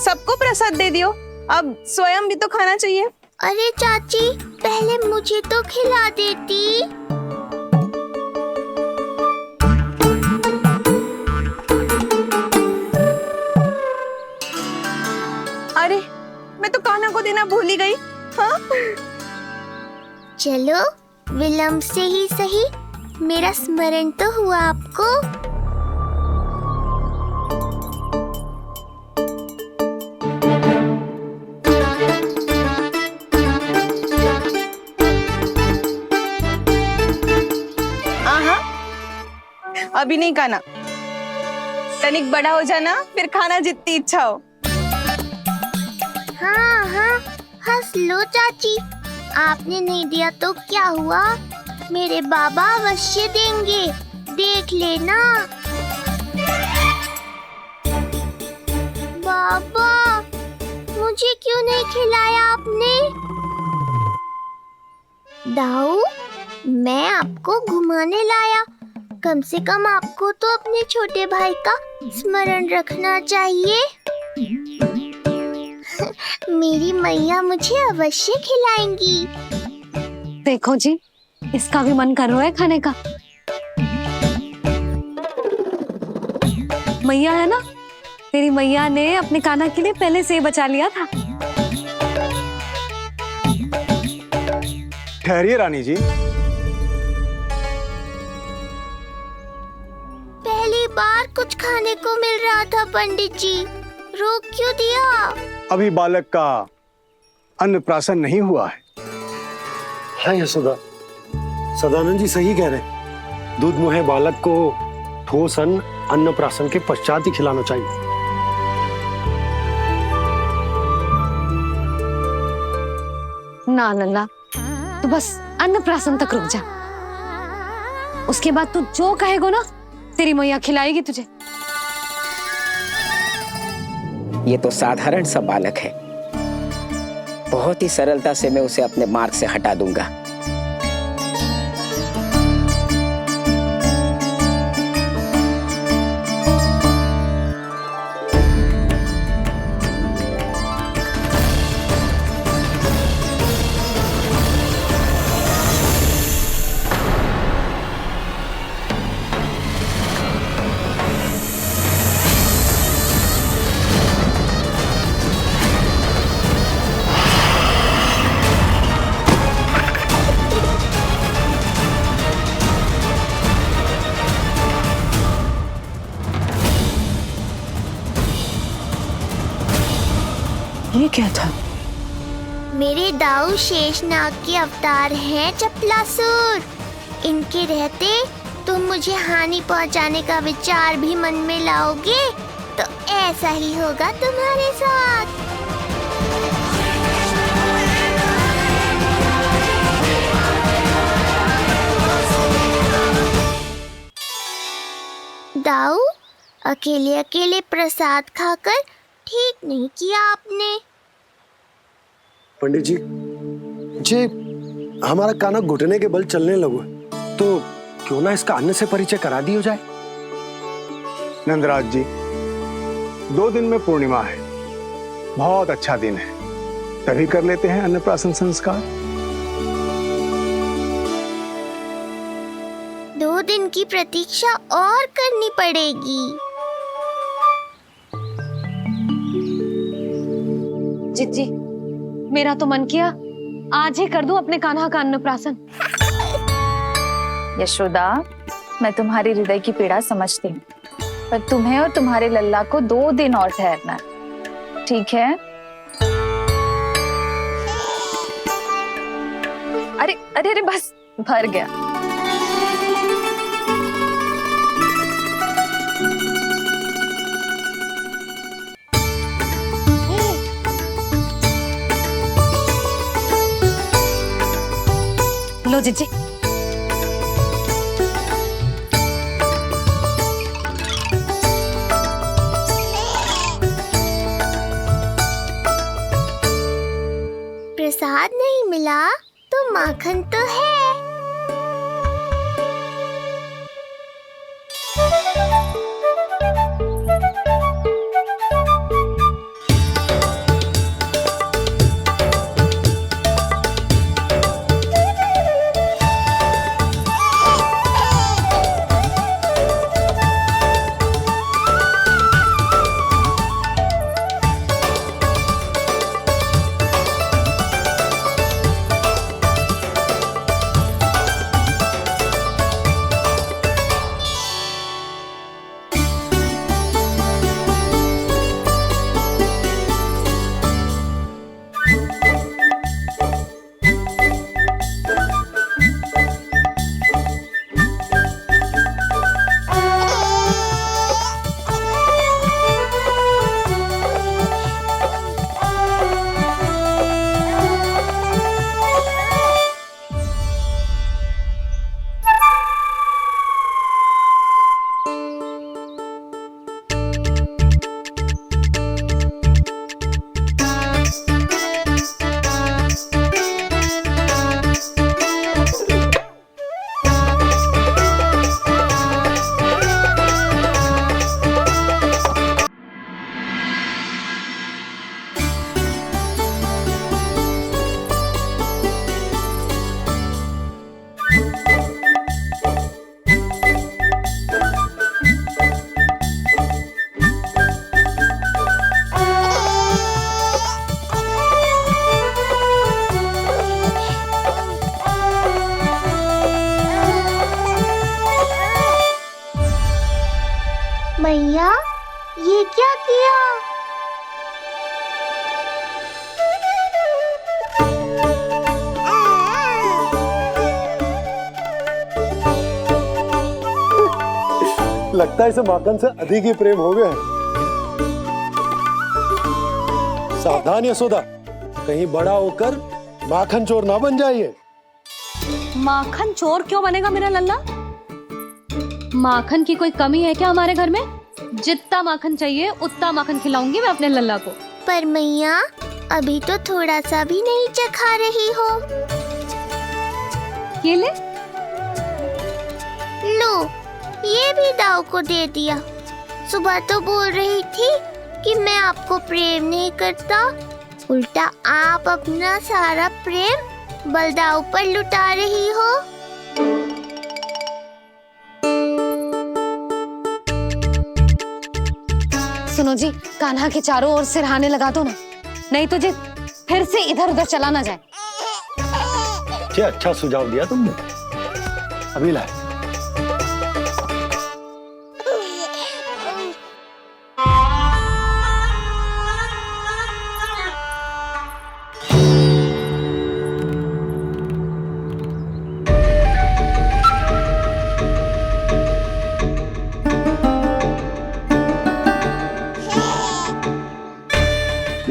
सबको प्रसाद दे दियो, अब स्वयं भी तो खाना चाहिए। अरे चाची, पहले मुझे तो खिला देती। अरे, मैं तो कान्हा को देना भूल ही गई। हाँ? चलो, विलंब से ही सही, मेरा स्मरण तो हुआ आपको। अभी नहीं खाना, तनिक बड़ा हो जाना, फिर खाना जितनी इच्छा हो। हाँ हाँ, हंस लो चाची। आपने नहीं दिया तो क्या हुआ, मेरे बाबा अवश्य देंगे, देख लेना। बाबा, मुझे क्यों नहीं खिलाया आपने? दाऊ, मैं आपको घुमाने लाया, कम से कम आपको तो अपने छोटे भाई का स्मरण रखना चाहिए। मेरी मैया मुझे अवश्य खिलाएंगी। देखो जी, इसका भी मन कर रहा है खाने का। मैया है ना, तेरी मैया ने अपने कान्हा के लिए पहले से ही बचा लिया था। ठहरिए रानी जी। पहली बार कुछ खाने को मिल रहा था पंडित जी, रोक क्यों दिया? अभी बालक का अन्नप्राशन नहीं हुआ है। हाँ यशोदा, सदानंद जी सही कह रहे। दूध मुहे बालक को ठोस अन्नप्राशन के पश्चात ही खिलाना चाहिए। ना लल्ला, तू बस अन्नप्राशन तक रुक जा, उसके बाद तू जो कहेगो ना, तेरी मैया खिलाएगी तुझे। ये तो साधारण सा बालक है, बहुत ही सरलता से मैं उसे अपने मार्ग से हटा दूंगा। गया था? मेरे दाऊ शेषनाग के अवतार हैं चपलासुर। इनके रहते तुम मुझे हानि पहुंचाने का विचार भी मन में लाओगे तो ऐसा ही होगा तुम्हारे साथ। दाऊ, अकेले अकेले प्रसाद खाकर ठीक नहीं किया आपने। पंडित जी, जे हमारा काना घुटने के बल चलने लगो है, तो क्यों ना इसका अन्न से परिचय करा दिया जाए? नंदराज जी, 2 दिन में पूर्णिमा है, बहुत अच्छा दिन है, तभी कर लेते हैं अन्नप्राशन संस्कार। 2 दिन की प्रतीक्षा और करनी पड़ेगी। जिज्जी, मेरा तो मन किया आज ही कर दूं अपने कान्हा का अन्नप्राशन। यशोदा, मैं तुम्हारी हृदय की पीड़ा समझती हूँ, पर तुम्हें और तुम्हारे लल्ला को 2 दिन और ठहरना है, ठीक है? अरे अरे अरे, बस भर गया। लो जिज्जी। प्रसाद नहीं मिला तो माखन तो है। मैया, ये क्या किया? लगता है इसे माखन से अधिक ही प्रेम हो गया है। सावधान यशोदा, कहीं बड़ा होकर माखन चोर ना बन जाइए। माखन चोर क्यों बनेगा मेरा लल्ला? माखन की कोई कमी है क्या हमारे घर में? जितना माखन चाहिए उतना माखन खिलाऊंगी मैं अपने लल्ला को। पर मैया, अभी तो थोड़ा सा भी नहीं चखा रही हो। ये ले। लो, ये भी दाऊ को दे दिया। सुबह तो बोल रही थी कि मैं आपको प्रेम नहीं करता, उल्टा आप अपना सारा प्रेम बलदाऊ पर लुटा रही हो। सुनो जी, कान्हा के चारों ओर सिरहाने लगा दो ना, नहीं तो जी फिर से इधर उधर चला ना जाए। क्या अच्छा सुझाव दिया तुमने। अभी लाए।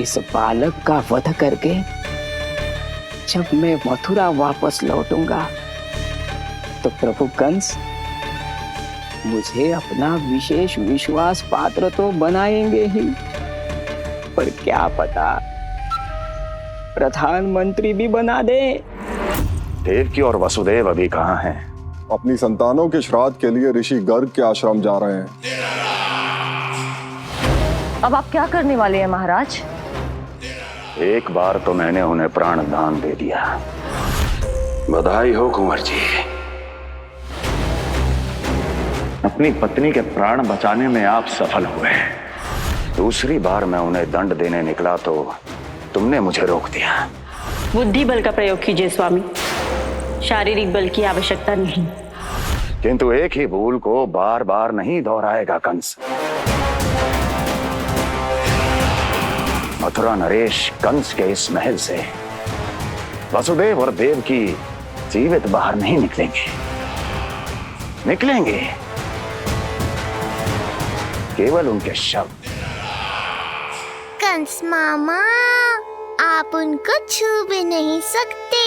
इस बालक का वध करके जब मैं मथुरा वापस लौटूंगा तो प्रभु कंस मुझे अपना विशेष विश्वास पात्र तो बनाएंगे ही, पर क्या पता प्रधानमंत्री भी बना दे। देवकी और वसुदेव अभी कहाँ हैं? अपनी संतानों के श्राद्ध के लिए ऋषि गर्ग के आश्रम जा रहे हैं। अब आप क्या करने वाले हैं महाराज? एक बार तो मैंने उन्हें प्राण दान दे दिया। बधाई हो कुंवर जी। अपनी पत्नी के प्राण बचाने में आप सफल हुए। दूसरी बार मैं उन्हें दंड देने निकला तो तुमने मुझे रोक दिया। बुद्धि बल का प्रयोग कीजिए स्वामी, शारीरिक बल की आवश्यकता नहीं। किंतु एक ही भूल को बार बार नहीं दोहराएगा कंस। मथुरा नरेश कंस के इस महल से वसुदेव और देवकी जीवित बाहर नहीं निकलेंगे, केवल उनके शव। कंस मामा, आप उनको छू भी नहीं सकते।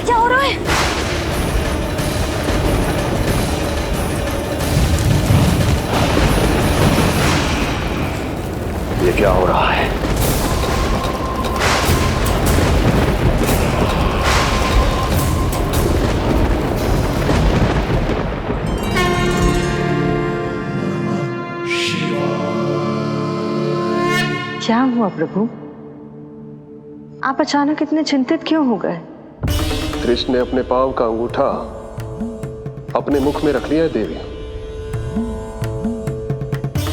क्या हो रहा है? ये क्या हो रहा है? क्या हुआ प्रभु? आप अचानक इतने चिंतित क्यों हो गए? कृष्ण ने अपने पांव का अंगूठा अपने मुख में रख लिया है देवी।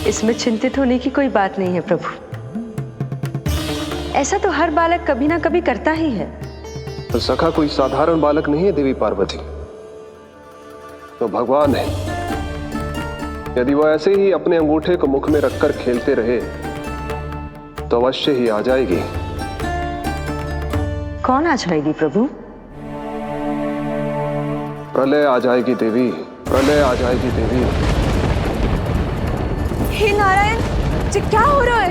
इसमें चिंतित होने की कोई बात नहीं है प्रभु। ऐसा तो हर बालक कभी ना कभी करता ही है। तो सखा कोई साधारण बालक नहीं है देवी पार्वती, तो भगवान है। यदि वो ऐसे ही अपने अंगूठे को मुख में रखकर खेलते रहे तो अवश्य ही आ जाएगी। कौन आ जाएगी प्रभु? प्रलय आ जाएगी देवी, प्रलय आ जाएगी देवी। हे नारायण जी, क्या हो रहा है?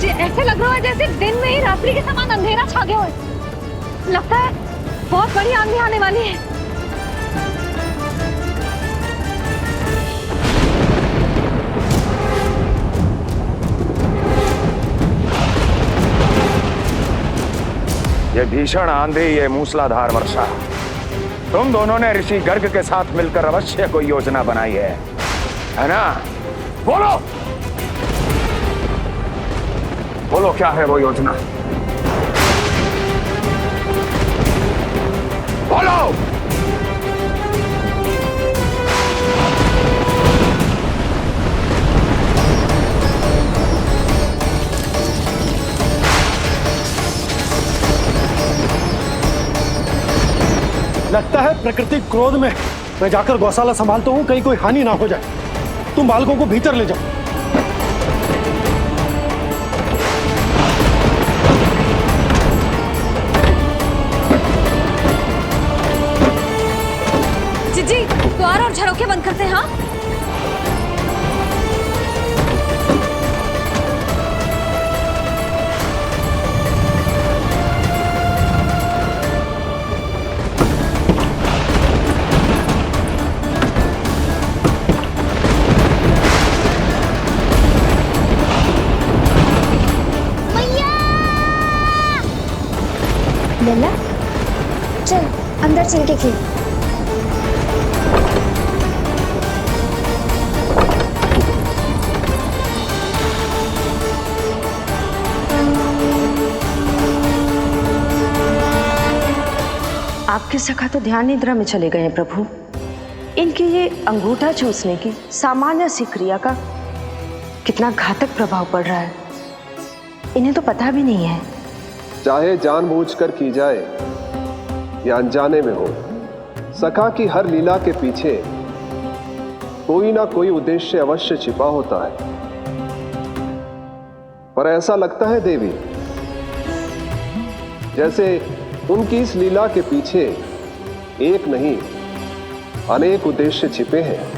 जी ऐसे लग रहा है जैसे दिन में ही रात्रि के समान अंधेरा छा गया हो। लगता है बहुत बड़ी आंधी आने वाली है। ये भीषण आंधी, ये मूसलाधार वर्षा, तुम दोनों ने ऋषि गर्ग के साथ मिलकर अवश्य कोई योजना बनाई है ना? बोलो बोलो, क्या है वो योजना? बोलो। है प्रकृति क्रोध में। मैं जाकर गौशाला संभालता हूँ, कहीं कोई हानि ना हो जाए। तुम बालकों को भीतर ले जाओ। जीजी, द्वार और झरोखे बंद करते हैं। हाँ, लल्ला, चल अंदर चल के खेल। आपके सखा तो ध्यान निद्रा में चले गए हैं प्रभु। इनके ये अंगूठा चूसने की सामान्य सी क्रिया का कितना घातक प्रभाव पड़ रहा है, इन्हें तो पता भी नहीं है। चाहे जानबूझकर की जाए या अनजाने में हो, सखा की हर लीला के पीछे कोई ना कोई उद्देश्य अवश्य छिपा होता है। पर ऐसा लगता है देवी, जैसे उनकी इस लीला के पीछे एक नहीं अनेक उद्देश्य छिपे हैं।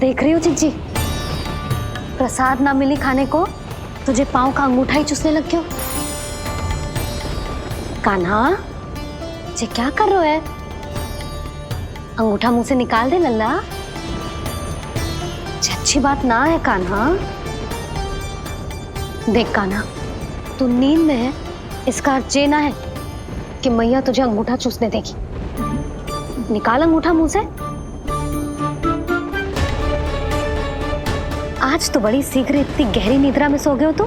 देख रही हो जीजी, प्रसाद ना मिली खाने को, तुझे पांव का अंगूठा ही चूसने लग गयो। कान्हा, ये क्या कर रहे है? अंगूठा मुंह से निकाल दे लल्ला। अच्छी बात ना है कान्हा। देख कान्हा, तू नींद में है, इसका अर्थ ये ना है कि मैया तुझे अंगूठा चूसने देगी। निकाल अंगूठा मुंह से। आज तो बड़ी शीघ्र इतनी गहरी निद्रा में सो गए हो तुम।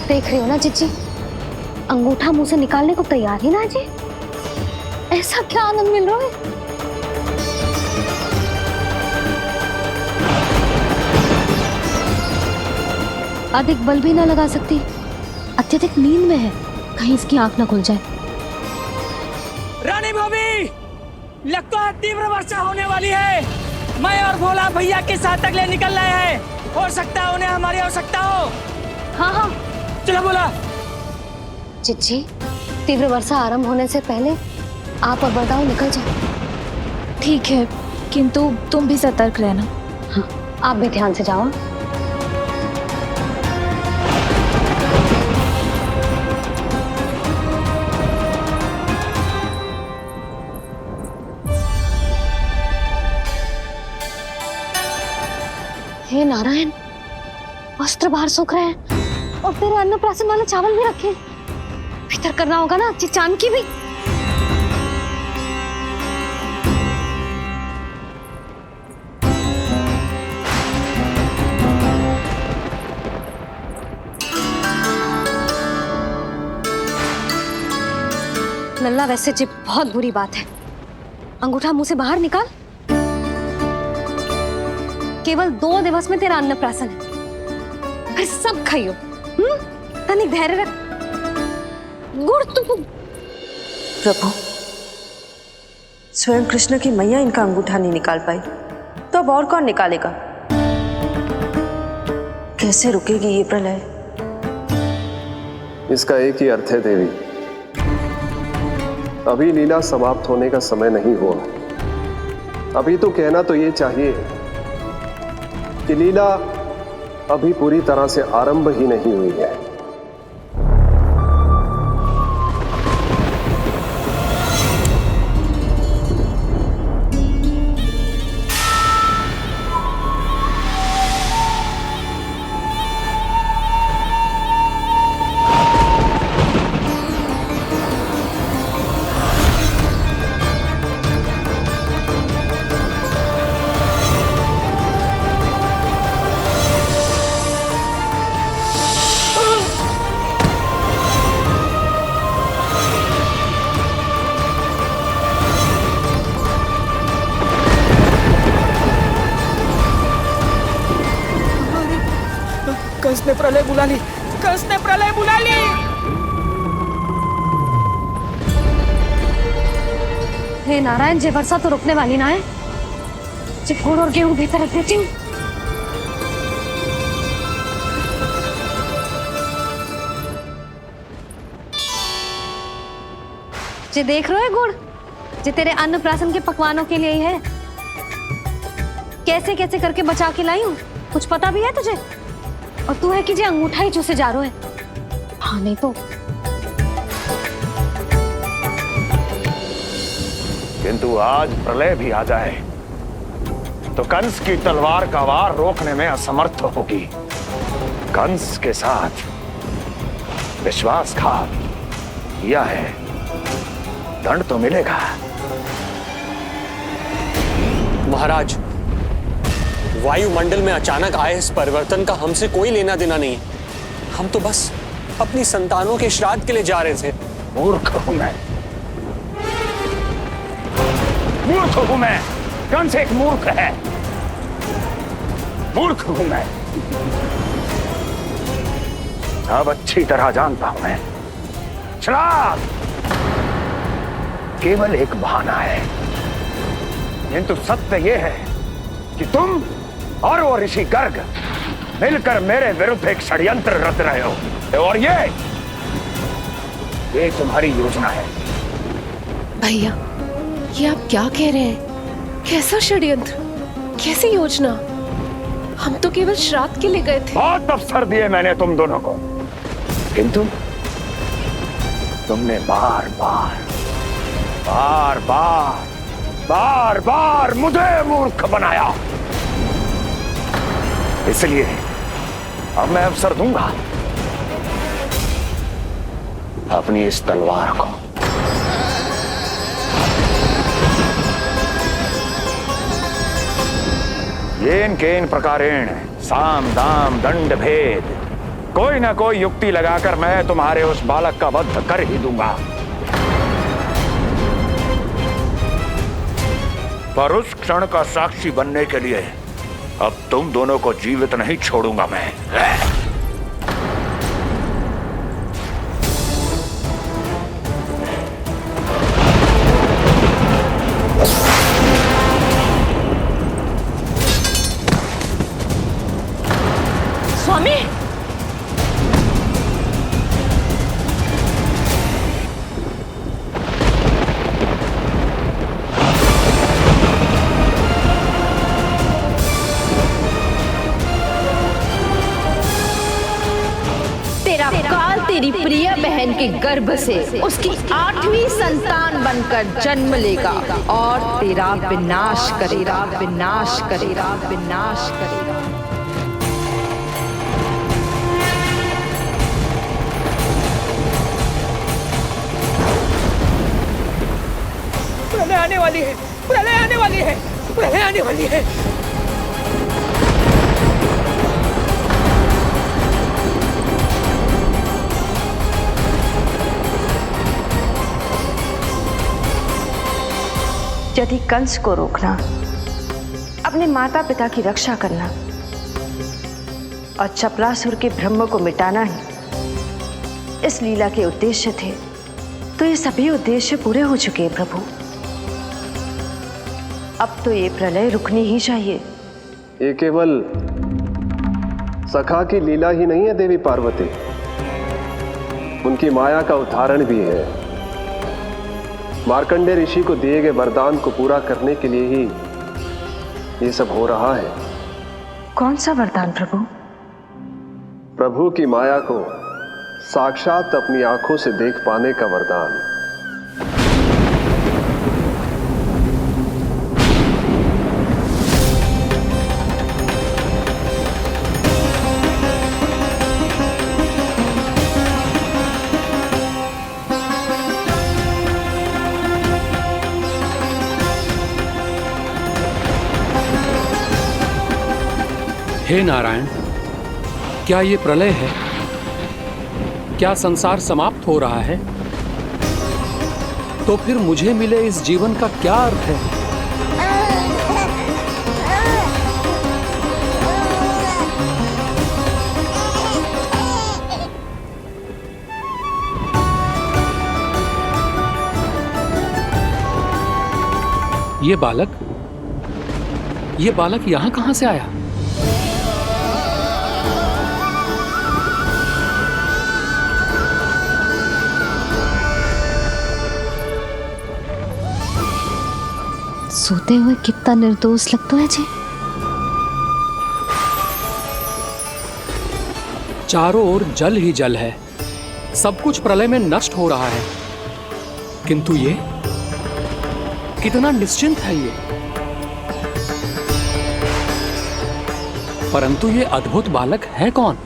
देख रही हो ना जीजी, अंगूठा मुंह से निकालने को तैयार ही ना जी। ऐसा क्या आनंद मिल रहा है? अधिक बल भी ना लगा सकती, अत्यधिक नींद में है, कहीं इसकी आंख ना खुल जाए। रानी भाभी, लगता है तीव्र वर्षा होने वाली है। मैं और भोला भैया के साथ अगले निकल रहे हैं। हो सकता है उन्हें हमारी आवश्यकता हो। हाँ हाँ, चलो बोला। चिच्ची, तीव्र वर्षा आरंभ होने से पहले आप और बरदाऊ निकल जाओ। ठीक है, किंतु तुम भी सतर्क रहना। हाँ, आप भी ध्यान से जाओ। हे नारायण, वस्त्र बाहर सूख रहे हैं और तेरे अन्नप्राशन वाले चावल भी रखे। भीतर करना होगा ना चिचान की भी। लल्ला, वैसे जी बहुत बुरी बात है। अंगूठा मुंह से बाहर निकाल। केवल 2 दिवस में तेरा अन्नप्राशन है, फिर सब खाइयो। तनिक धैर्य रख। गुड़ तुम। प्रभु, स्वयं कृष्ण की मैया इनका अंगूठा नहीं निकाल पाई, तो अब और कौन निकालेगा? कैसे रुकेगी ये प्रलय? इसका एक ही अर्थ है देवी, अभी लीला समाप्त होने का समय नहीं हुआ। अभी तो कहना तो ये चाहिए कि लीला अभी पूरी तरह से आरंभ ही नहीं हुई है। कंस ने प्रलय बुला ली, कंस ने प्रलय बुला ली। हे नारायण, जे वर्षा तो रुकने वाली ना है। जे गुड़ और गेहूं भीतर रख देती हूँ। जे देख रहे हो गुड़, जे तेरे अन्नप्राशन के पकवानों के लिए ही है। कैसे कैसे करके बचा के लाई हूँ, कुछ पता भी है तुझे? और तू है कि जे अंगूठा ही चूसे जा रहा है। हाँ नहीं तो। किंतु आज प्रलय भी आ जाए तो कंस की तलवार का वार रोकने में असमर्थ होगी। कंस के साथ विश्वासघात किया है, दंड तो मिलेगा। महाराज, वायुमंडल में अचानक आए इस परिवर्तन का हमसे कोई लेना देना नहीं है। हम तो बस अपनी संतानों के श्राद्ध के लिए जा रहे थे। मूर्ख हूं मैं, मूर्ख हूं मैं। कंस एक मूर्ख है, मूर्ख हूं मैं। अब अच्छी तरह जानता हूं मैं, श्राद्ध केवल एक बहाना है। किंतु सत्य यह है कि तुम और वो ऋषि गर्ग मिलकर मेरे विरुद्ध एक षड्यंत्र रच रहे हो, और ये तुम्हारी योजना है। भैया, ये आप क्या कह रहे हैं? कैसा षड्यंत्र, कैसी योजना? हम तो केवल श्राद्ध के लिए गए थे। बहुत अवसर दिए मैंने तुम दोनों को, किंतु तुमने बार बार बार बार बार बार मुझे मूर्ख बनाया। इसलिए अब मैं अवसर दूंगा अपनी इस तलवार को। येन केन प्रकारेण साम दाम दंड भेद, कोई ना कोई युक्ति लगाकर मैं तुम्हारे उस बालक का वध कर ही दूंगा। पर उस क्षण का साक्षी बनने के लिए अब तुम दोनों को जीवित नहीं छोड़ूंगा मैं। स्वामी, तेरा काल तेरी प्रिय बहन के गर्भ से उसकी 8वीं संतान बनकर जन्म लेगा और तेरा विनाश करेगा, विनाश करेगा, विनाश करेगा। प्रलय आने वाली है, प्रलय आने वाली है, प्रलय आने वाली है। यदि कंस को रोकना, अपने माता पिता की रक्षा करना और चपलासुर के ब्रह्म को मिटाना ही इस लीला के उद्देश्य थे, तो ये सभी उद्देश्य पूरे हो चुके हैं प्रभु। अब तो ये प्रलय रुकनी ही चाहिए। ये केवल सखा की लीला ही नहीं है देवी पार्वती, उनकी माया का उदाहरण भी है। मार्कंडेय ऋषि को दिए गए वरदान को पूरा करने के लिए ही ये सब हो रहा है? कौन सा वरदान प्रभु? प्रभु की माया को साक्षात अपनी आंखों से देख पाने का वरदान। हे नारायण, क्या ये प्रलय है? क्या संसार समाप्त हो रहा है? तो फिर मुझे मिले इस जीवन का क्या अर्थ है? ये बालक यहां कहां से आया? सोते हुए कितना निर्दोष लगता है जी। चारों ओर जल ही जल है, सब कुछ प्रलय में नष्ट हो रहा है, किंतु ये कितना निश्चिंत है ये। परंतु ये अद्भुत बालक है कौन?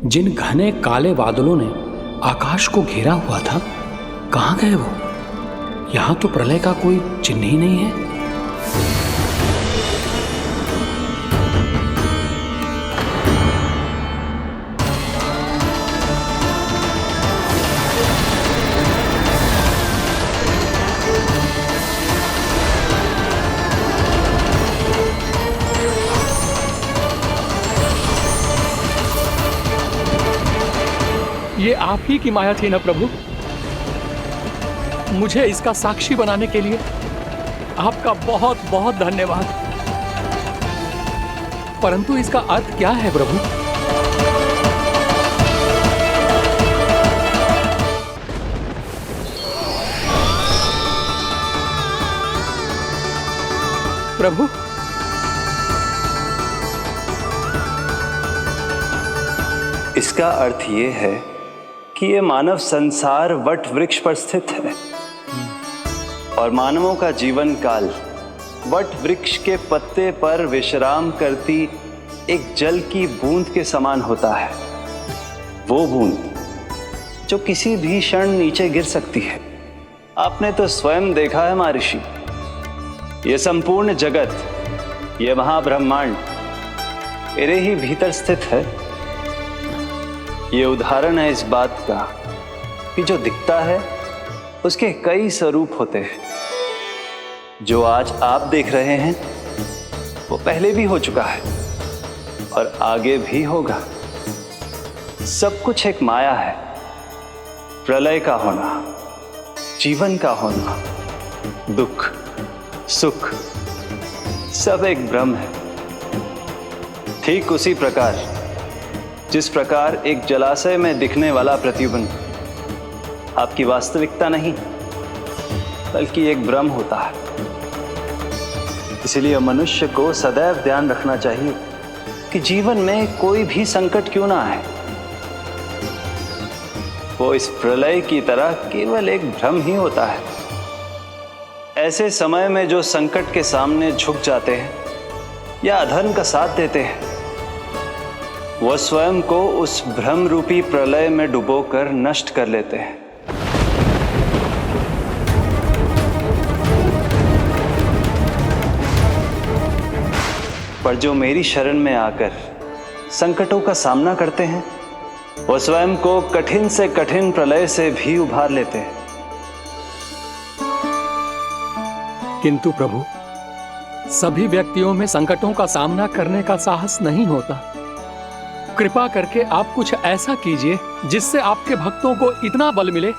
जिन घने काले बादलों ने आकाश को घेरा हुआ था, कहां गए वो? यहां तो प्रलय का कोई चिन्ह ही नहीं है। ये आप ही की माया थी ना प्रभु? मुझे इसका साक्षी बनाने के लिए आपका बहुत बहुत धन्यवाद। परंतु इसका अर्थ क्या है प्रभु? प्रभु, इसका अर्थ ये है कि ये मानव संसार वट वृक्ष पर स्थित है और मानवों का जीवन काल वट वृक्ष के पत्ते पर विश्राम करती एक जल की बूंद के समान होता है। वो बूंद जो किसी भी क्षण नीचे गिर सकती है। आपने तो स्वयं देखा है महर्षि, ये संपूर्ण जगत, ये महाब्रह्मांड मेरे ही भीतर स्थित है। ये उदाहरण है इस बात का कि जो दिखता है उसके कई स्वरूप होते हैं। जो आज आप देख रहे हैं वो पहले भी हो चुका है और आगे भी होगा। सब कुछ एक माया है। प्रलय का होना, जीवन का होना, दुख, सुख, सब एक भ्रम है। ठीक उसी प्रकार जिस प्रकार एक जलाशय में दिखने वाला प्रतिबिंब आपकी वास्तविकता नहीं बल्कि एक भ्रम होता है। इसलिए मनुष्य को सदैव ध्यान रखना चाहिए कि जीवन में कोई भी संकट क्यों ना आए, वो इस प्रलय की तरह केवल एक भ्रम ही होता है। ऐसे समय में जो संकट के सामने झुक जाते हैं या अधर्म का साथ देते हैं, वह स्वयं को उस भ्रम रूपी प्रलय में डुबोकर नष्ट कर लेते हैं। पर जो मेरी शरण में आकर संकटों का सामना करते हैं, वह स्वयं को कठिन से कठिन प्रलय से भी उभार लेते हैं। किंतु प्रभु, सभी व्यक्तियों में संकटों का सामना करने का साहस नहीं होता। कृपा करके आप कुछ ऐसा कीजिए जिससे आपके भक्तों को इतना बल मिले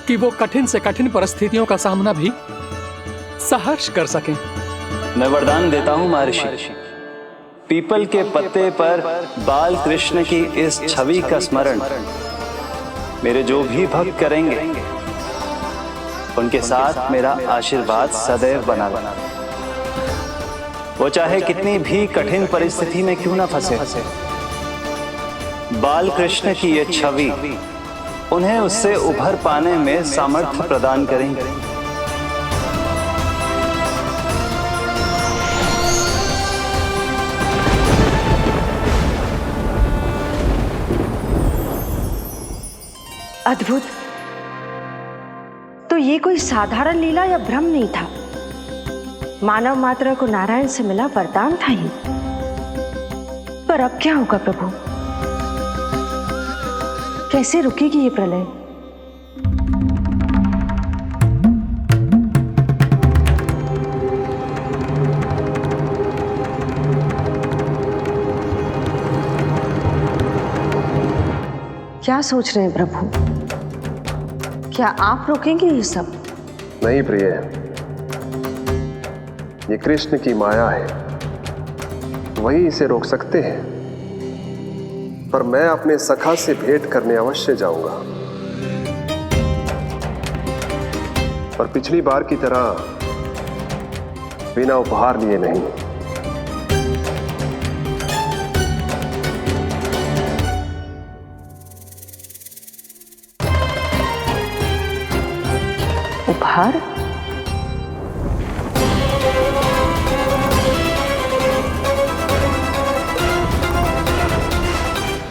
कि वो कठिन से कठिन परिस्थितियों का सामना भी सहर्ष कर सकें। मैं वरदान देता हूं महर्षि, पीपल के पत्ते पर बाल कृष्ण की इस छवि का स्मरण मेरे जो भी भक्त करेंगे उनके साथ मेरा आशीर्वाद सदैव बना रहना। वो चाहे कितनी भी कठिन परिस्थिति में क्यों ना फंसे, बाल कृष्ण की ये छवि उन्हें उससे उभर पाने में सामर्थ्य प्रदान करेंगे। अद्भुत। तो ये कोई साधारण लीला या भ्रम नहीं था, मानव मात्र को नारायण से मिला वरदान था ही। पर अब क्या होगा प्रभु? कैसे रुकेगी ये प्रलय? क्या सोच रहे हैं प्रभु? क्या आप रोकेंगे ये सब? नहीं प्रिय, ये कृष्ण की माया है, वही इसे रोक सकते हैं। पर मैं अपने सखा से भेंट करने अवश्य जाऊंगा। पर पिछली बार की तरह बिना उपहार लिए नहीं। उपहार?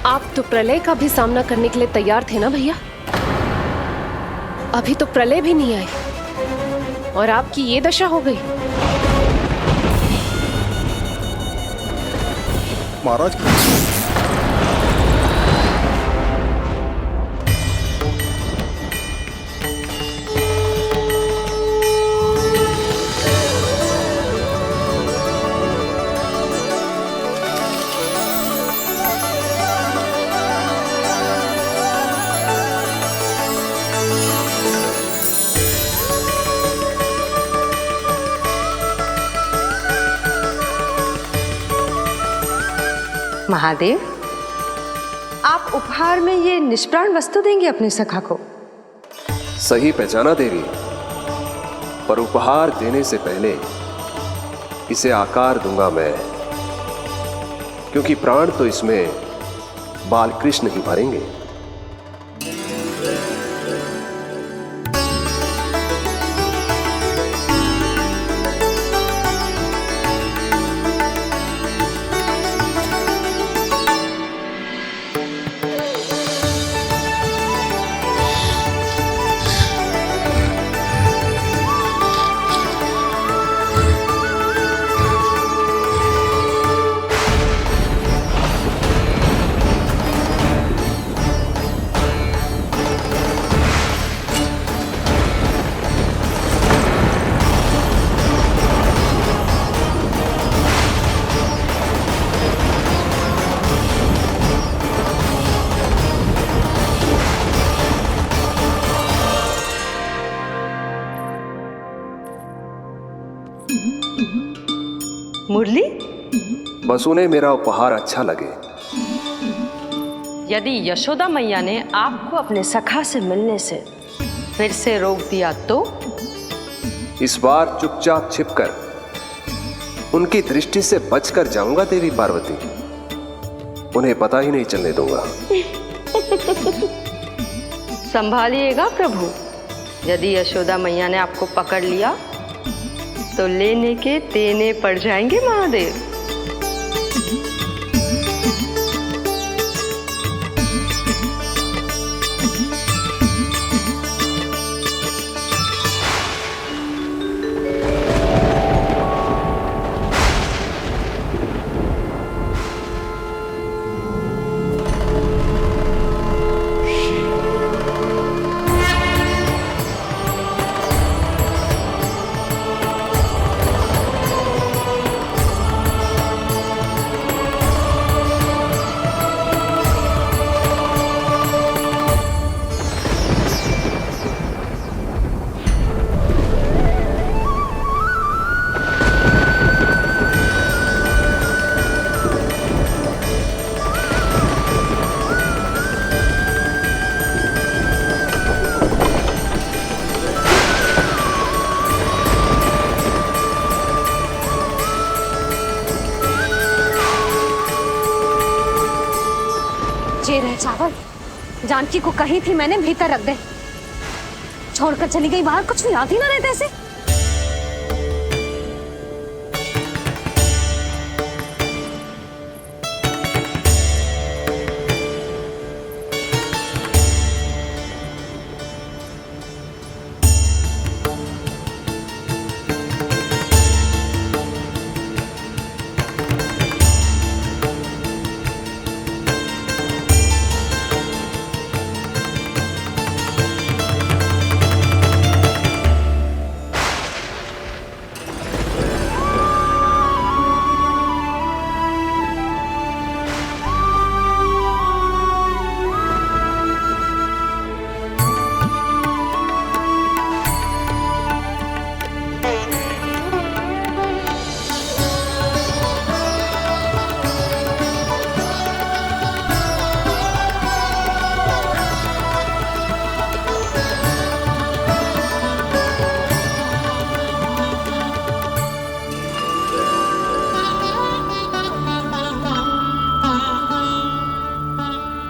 आप तो प्रलय का भी सामना करने के लिए तैयार थे ना भैया? अभी तो प्रलय भी नहीं आई और आपकी ये दशा हो गई। महाराज, महादेव, आप उपहार में ये निष्प्राण वस्तु देंगे अपने सखा को? सही पहचाना देवी, पर उपहार देने से पहले इसे आकार दूंगा मैं, क्योंकि प्राण तो इसमें बाल कृष्ण ही भरेंगे। मुरली? बस उन्हें मेरा उपहार अच्छा लगे। यदि यशोदा मैया ने आपको अपने सखा से मिलने से फिर से रोक दिया तो? इस बार चुपचाप छिपकर उनकी दृष्टि से बचकर जाऊंगा देवी पार्वती, उन्हें पता ही नहीं चलने दूंगा। संभालिएगा प्रभु, यदि यशोदा मैया ने आपको पकड़ लिया तो लेने के देने पड़ जाएंगे महादेव। जानकी को कही थी मैंने भीतर रख दे, छोड़कर चली गई बाहर, कुछ याद ही ना रहते ऐसे।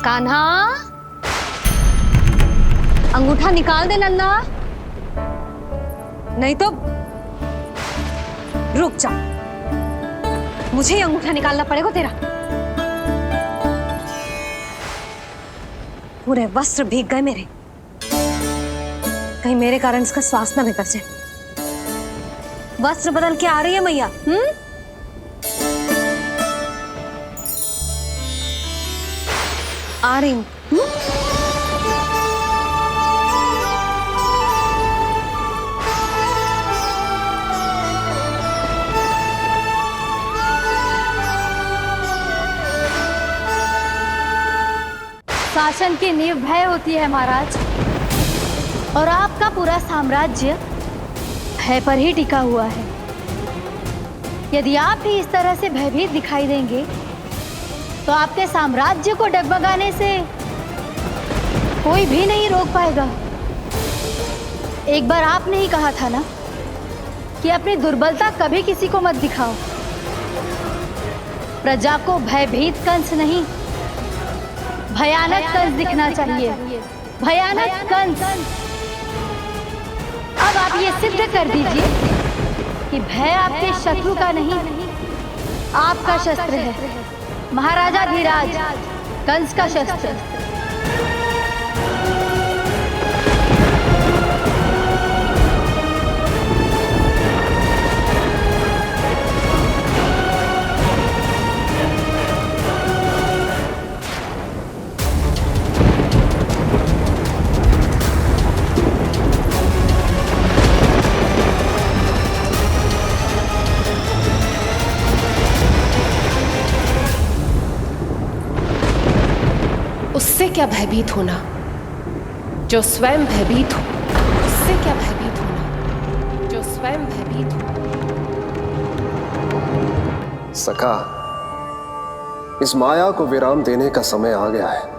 कान्हा, अंगूठा निकाल दे लल्ला, नहीं तो रुक जा, मुझे ही अंगूठा निकालना पड़ेगा तेरा। पूरे वस्त्र भीग गए मेरे, कहीं मेरे कारण इसका श्वास ना बिगड़ जाए। वस्त्र बदल के आ रही है मैया। आ रही हूं। शासन की नींव भय होती है महाराज, और आपका पूरा साम्राज्य भय पर ही टिका हुआ है। यदि आप भी इस तरह से भयभीत दिखाई देंगे तो आपके साम्राज्य को डगमगाने से कोई भी नहीं रोक पाएगा। एक बार आपने ही कहा था ना कि अपनी दुर्बलता कभी किसी को मत दिखाओ। प्रजा को भयभीत कंस नहीं, भयानक कंस दिखना चाहिए, भयानक कंस। अब आप ये सिद्ध कर दीजिए कि भय आपके शत्रु का नहीं, आपका शस्त्र है, महाराजा धीराज, कंस का शस्त्र। उससे क्या भयभीत होना जो स्वयं भयभीत हो, उससे क्या भयभीत होना जो स्वयं भयभीत हो। सखा, इस माया को विराम देने का समय आ गया है।